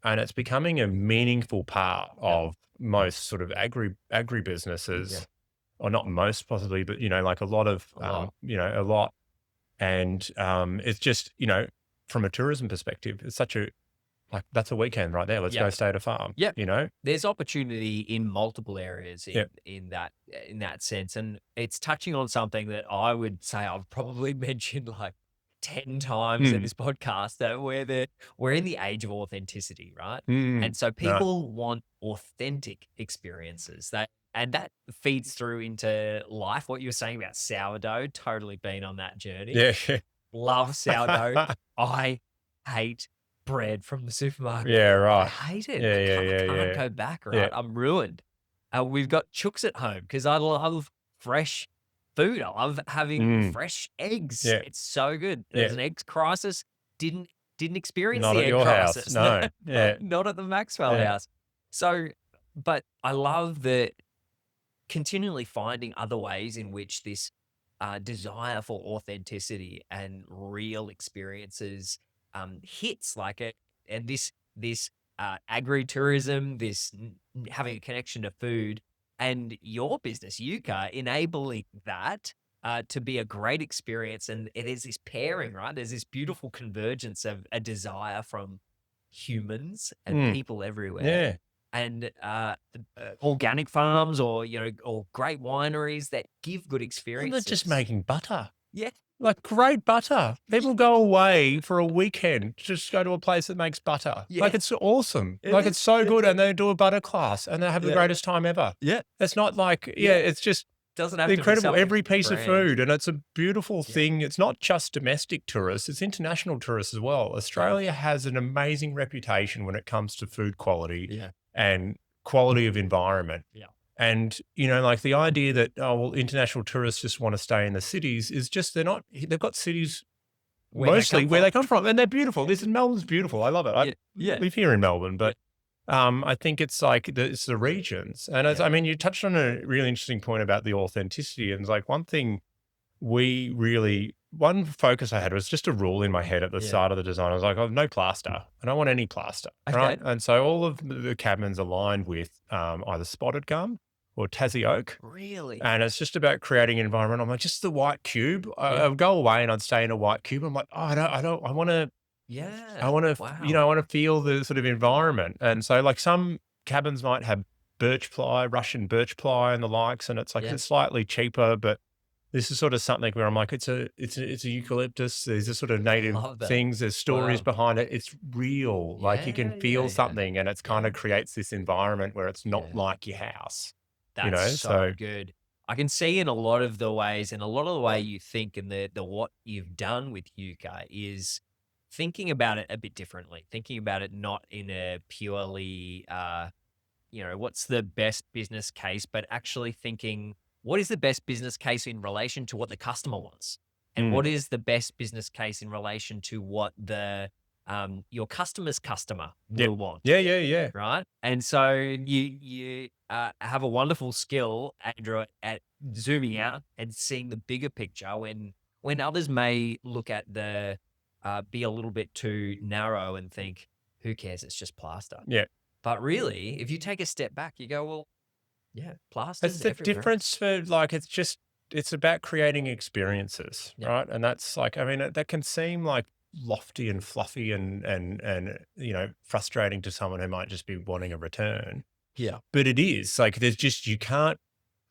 And it's becoming a meaningful part of most sort of agribusinesses, or not most possibly, but, like a lot of, a lot. And it's just, from a tourism perspective, it's such a, like, that's a weekend right there. Let's go stay at a farm. There's opportunity in multiple areas in that sense. And it's touching on something that I would say I've probably mentioned like 10 times in this podcast, that we're in the age of authenticity, right? And so people want authentic experiences. And that feeds through into life. What you were saying about sourdough, totally been on that journey. Love sourdough. I hate bread from the supermarket. I hate it. I can't go back, right? I'm ruined. We've got chooks at home because I love fresh food. I love having fresh eggs. It's so good. There's an eggs crisis. Didn't experience Not the at egg your crisis. house. No. Not at the Maxwell house. So, but I love the continually finding other ways in which this desire for authenticity and real experiences hits like it. And this agri-tourism, this having a connection to food, and your business, Euca, enabling that to be a great experience. And it is this pairing, right? There's this beautiful convergence of a desire from humans and people everywhere. And organic farms or great wineries that give good experiences. And they're just making butter. Like great butter. People go away for a weekend, just go to a place that makes butter. Like it's awesome. It's so good. And they do a butter class and they have the greatest time ever. It's not like, it's just doesn't have incredible. To be Every piece brand. of food. And it's a beautiful thing. It's not just domestic tourists, it's international tourists as well. Australia has an amazing reputation when it comes to food quality and quality of environment. And, like the idea that, international tourists just want to stay in the cities is just, they've got cities mostly where they come from, and they're beautiful. Melbourne's beautiful. I love it. I live here in Melbourne, but I think it's like, it's the regions. And I mean, you touched on a really interesting point about the authenticity. And it's like one thing we really one focus I had was just a rule in my head at the start of the design. I was like, oh, no plaster. I don't want any plaster, right? Okay. And so all of the cabins aligned with either spotted gum or Tassie oak. Really? And it's just about creating an environment. I'm like, just the white cube. Yeah. I'd go away and I'd stay in a white cube. I'm like, oh, I want to, Yeah. you know, Wow. I want to feel the sort of environment. And so like some cabins might have birch ply, Russian birch ply and the likes. And it's like, Yeah. it's slightly cheaper, but this is sort of something where I'm like, it's a eucalyptus. These are sort of native Love that. things. There's stories Wow. behind it. It's real. Like you can Yeah, yeah, feel yeah. something and it's kind Yeah. of creates this environment where it's not Yeah. like your house, you That's know? so So good. I can see in a lot of the ways and a lot of the way you think and the what you've done with Euca is thinking about it a bit differently, thinking about it not in a purely, what's the best business case, but actually thinking, what is the best business case in relation to what the customer wants? And mm, what is the best business case in relation to what your customer's customer yeah. will want? Yeah, yeah, yeah. Right. And so you have a wonderful skill, Andrew, at zooming out and seeing the bigger picture when others may look at the be a little bit too narrow and think, who cares? It's just plaster. Yeah. But really, if you take a step back, you go, well, yeah, It's plaster's the everywhere. difference for like, it's about creating experiences, Yeah. right? And that's like, I mean, that can seem like lofty and fluffy and, you know, frustrating to someone who might just be wanting a return. Yeah. But it is like, there's just, you can't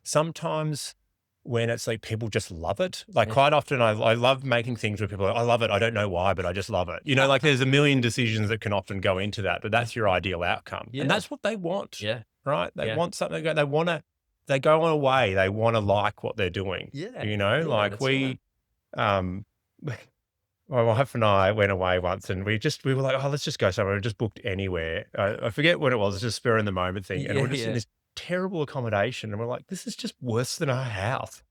sometimes when it's like people just love it. Like Yeah. quite often I love making things where people are, I love it. I don't know why, but I just love it. You know, like there's a million decisions that can often go into that, but that's your ideal outcome. Yeah. And that's what they want, Yeah. right? They Yeah. want something, they want to, they go on a way, they want to like what they're doing. Yeah. You know, Yeah. like That's right. um, my wife and I went away once and we were like, oh, let's just go somewhere. We just booked anywhere. I forget what it was. It's just spur in the moment thing. And Yeah. we're just in Yeah. this terrible accommodation. And we're like, this is just worse than our house.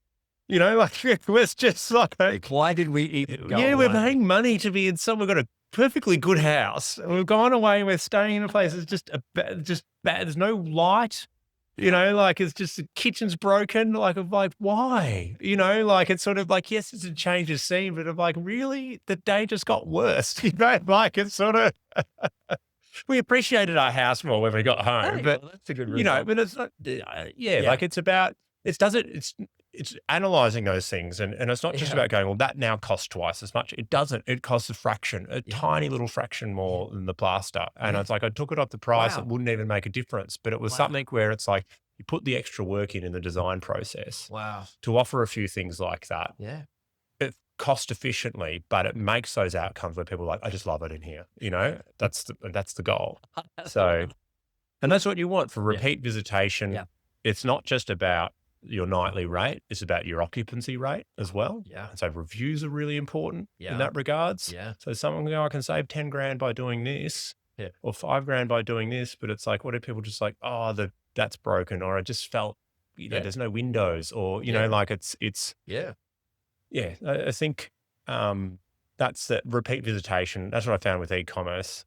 You know, like it was just like, Why did we even go yeah, we're away? paying money to be in somewhere, we've got a perfectly good house. And we've gone away and we're staying in a place that's just bad. There's no light. You know, like it's just the kitchen's broken. Like, I'm like, why? You know, like it's sort of like, yes, it's a change of scene, but I'm like, really? The day just got worse. You know, like it's sort of, we appreciated our house more when we got home, Hey, but well, that's a good you know, result. but it's not, yeah, Yeah. like it's about, it's analyzing those things. And it's not just Yeah. about going, well, that now costs twice as much. It doesn't. It costs a fraction, a Yeah. tiny little fraction more than the plaster. And Yeah. it's like, I took it off the price. It Wow. wouldn't even make a difference, but it was Wow. something where it's like, you put the extra work in the design process Wow. to offer a few things like that. Yeah. It cost efficiently, but it makes those outcomes where people are like, I just love it in here. You know, that's the goal. So, and that's what you want for Yeah. repeat visitation. Yeah. It's not just about your nightly rate, it's about your occupancy rate as well. Yeah. And so reviews are really important Yeah. in that regards. Yeah. So someone can go, I can save 10 grand by doing this Yeah. or 5 grand by doing this. But it's like, what are people just like, oh, that's broken, or I just felt, you know, Yeah. there's no windows, or, you Yeah. know, like it's, Yeah. yeah, I think that's the repeat visitation. That's what I found with e-commerce.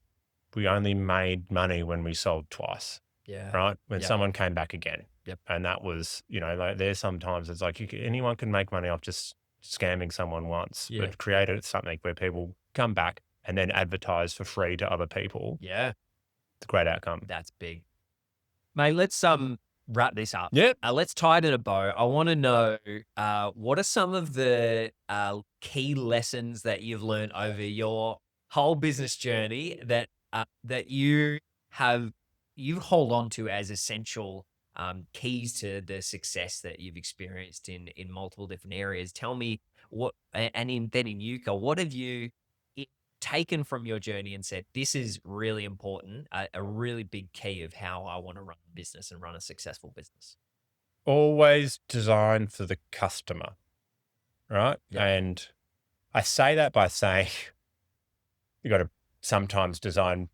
We only made money when we sold twice, Yeah. right? When Yep. someone came back again. Yep. And that was, you know, like there's sometimes it's like anyone can make money off just scamming someone once, Yeah. but created something where people come back and then advertise for free to other people. Yeah. It's a great outcome. That's big. Mate, let's wrap this up. Yep. Let's tie it in a bow. I want to know what are some of the key lessons that you've learned over your whole business journey that you hold on to as essential keys to the success that you've experienced in multiple different areas. Tell me then in Euca, what have you taken from your journey and said, this is really important, a really big key of how I want to run a business and run a successful business? Always design for the customer, right? Yeah. And I say that by saying you got to sometimes design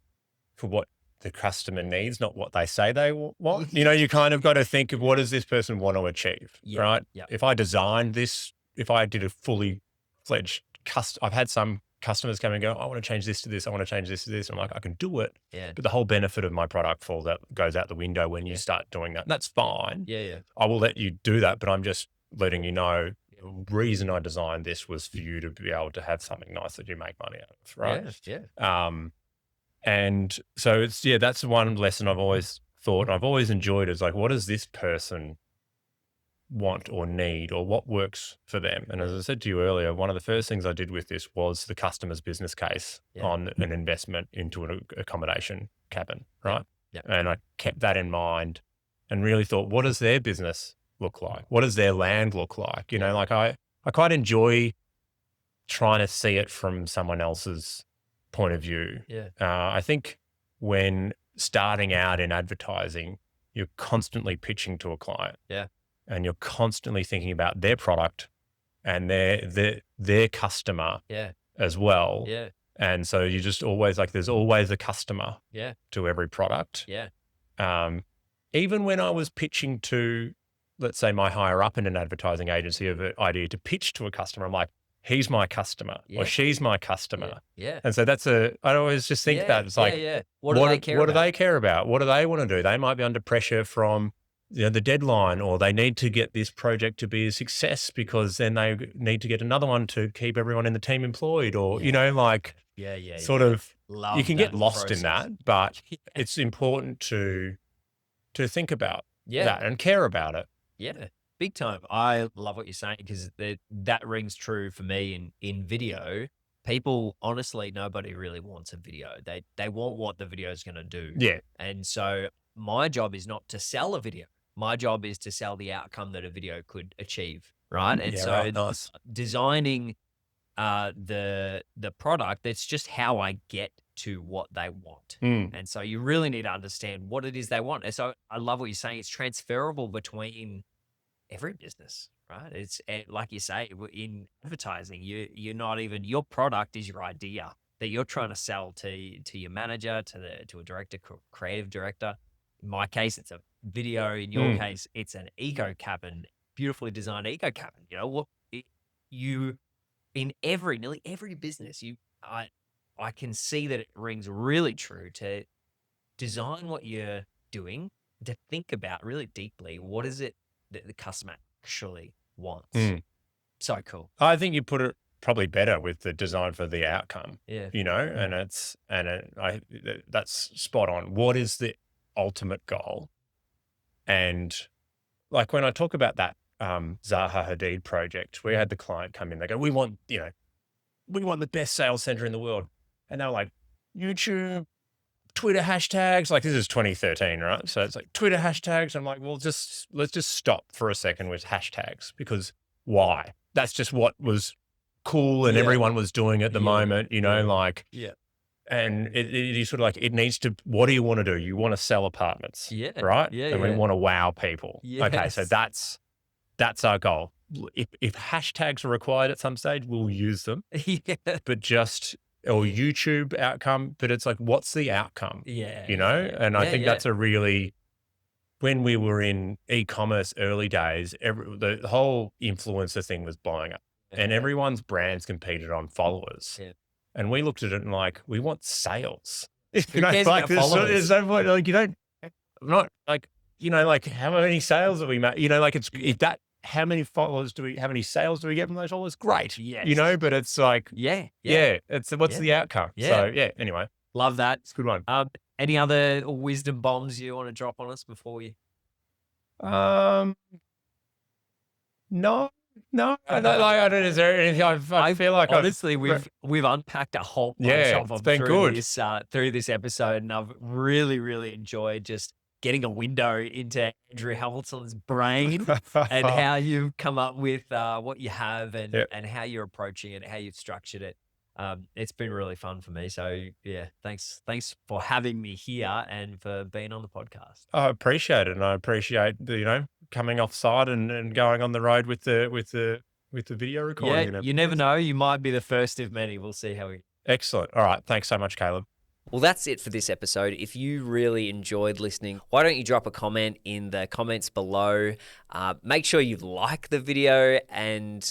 for what the customer needs, not what they say they want. You know, you kind of got to think of what does this person want to achieve, Yeah, right? yeah. If I designed this, if I did a fully fledged I've had some customers come and go, I want to change this to this. I want to change this to this. I'm like, I can do it. Yeah. But the whole benefit of my product goes out the window when you start doing that. And that's fine. Yeah. Yeah. I will let you do that, but I'm just letting you know the reason I designed this was for you to be able to have something nice that you make money out of, right? Yeah. And so that's one lesson I've always thought, and I've always enjoyed is like, what does this person want or need, or what works for them? And as I said to you earlier, one of the first things I did with this was the customer's business case on an investment into an accommodation cabin, right? Yeah. And I kept that in mind and really thought, what does their business look like? What does their land look like? You know, like I quite enjoy trying to see it from someone else's point of view. Yeah. I think when starting out in advertising, you're constantly pitching to a client. Yeah. And you're constantly thinking about their product and their customer as well. Yeah. And so you just always like, there's always a customer to every product. Yeah. Even when I was pitching to, let's say, my higher up in an advertising agency of an idea to pitch to a customer, I'm like, he's my customer or she's my customer. Yeah. And so I always just think that it's like, what do they care about? What do they care about? What do they want to do? They might be under pressure from the deadline, or they need to get this project to be a success because then they need to get another one to keep everyone in the team employed, or, you know, like sort of, Love you can that get lost process. in that, but it's important to think about that and care about it. Yeah, big time. I love what you're saying, because that rings true for me in video. People, honestly, nobody really wants a video. They want what the video is going to do. Yeah. And so my job is not to sell a video. My job is to sell the outcome that a video could achieve, right? And nice. Designing the product, that's just how I get to what they want. And so you really need to understand what it is they want. And so I love what you're saying. It's transferable between every business, right? It's like you say, in advertising, you're not even, your product is your idea that you're trying to sell to your manager, to a director, creative director. In my case, it's a video. In your case, it's an eco cabin, beautifully designed eco cabin. You know what? In nearly every business, I can see that it rings really true to design what you're doing, to think about really deeply, what is it that the customer actually wants. So cool. I think you put it probably better with the design for the outcome. Yeah. You know, and that's spot on. What is the ultimate goal? And like when I talk about that Zaha Hadid project, we had the client come in, they go, we want the best sales center in the world. And they were like, YouTube, Twitter hashtags, like this is 2013, right? So it's like Twitter hashtags. I'm like, well, let's just stop for a second with hashtags, because why? That's just what was cool and everyone was doing at the moment, you know, like, and it sort of like, it needs to, what do you want to do? You want to sell apartments, right? And we want to wow people. Okay. So that's our goal. If hashtags are required at some stage, we'll use them, but or YouTube outcome, but it's like, what's the outcome? You know? And I think that's a really, when we were in e-commerce early days, the whole influencer thing was blowing up and everyone's brands competed on followers. And we looked at it and like, we want sales. Who cares about followers? There's no point, like, I'm not like, you know, like how many sales do we make? You know, like how many sales do we get from those followers? Great. You know, but it's like, it's what's the outcome? So anyway. Love that. It's a good one. Any other wisdom bombs you want to drop on us before we? No. I don't. Is there anything? I feel like honestly we've unpacked a whole bunch of them. It's been good through this episode, and I've really enjoyed just getting a window into Andrew Hamilton's brain and how you've come up with what you have and how you're approaching it, how you've structured it. It's been really fun for me. So thanks for having me here and for being on the podcast. I appreciate it, and I appreciate coming off site and going on the road with the video recording. Yeah, you never know. You might be the first of many. We'll see how we. Excellent. All right. Thanks so much, Caleb. Well, that's it for this episode. If you really enjoyed listening, why don't you drop a comment in the comments below? Make sure you like the video and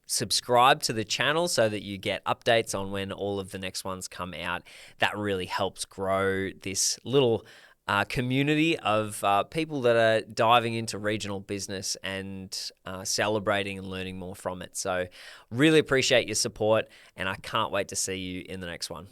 subscribe to the channel so that you get updates on when all of the next ones come out. That really helps grow this little community of people that are diving into regional business and celebrating and learning more from it. So really appreciate your support, and I can't wait to see you in the next one.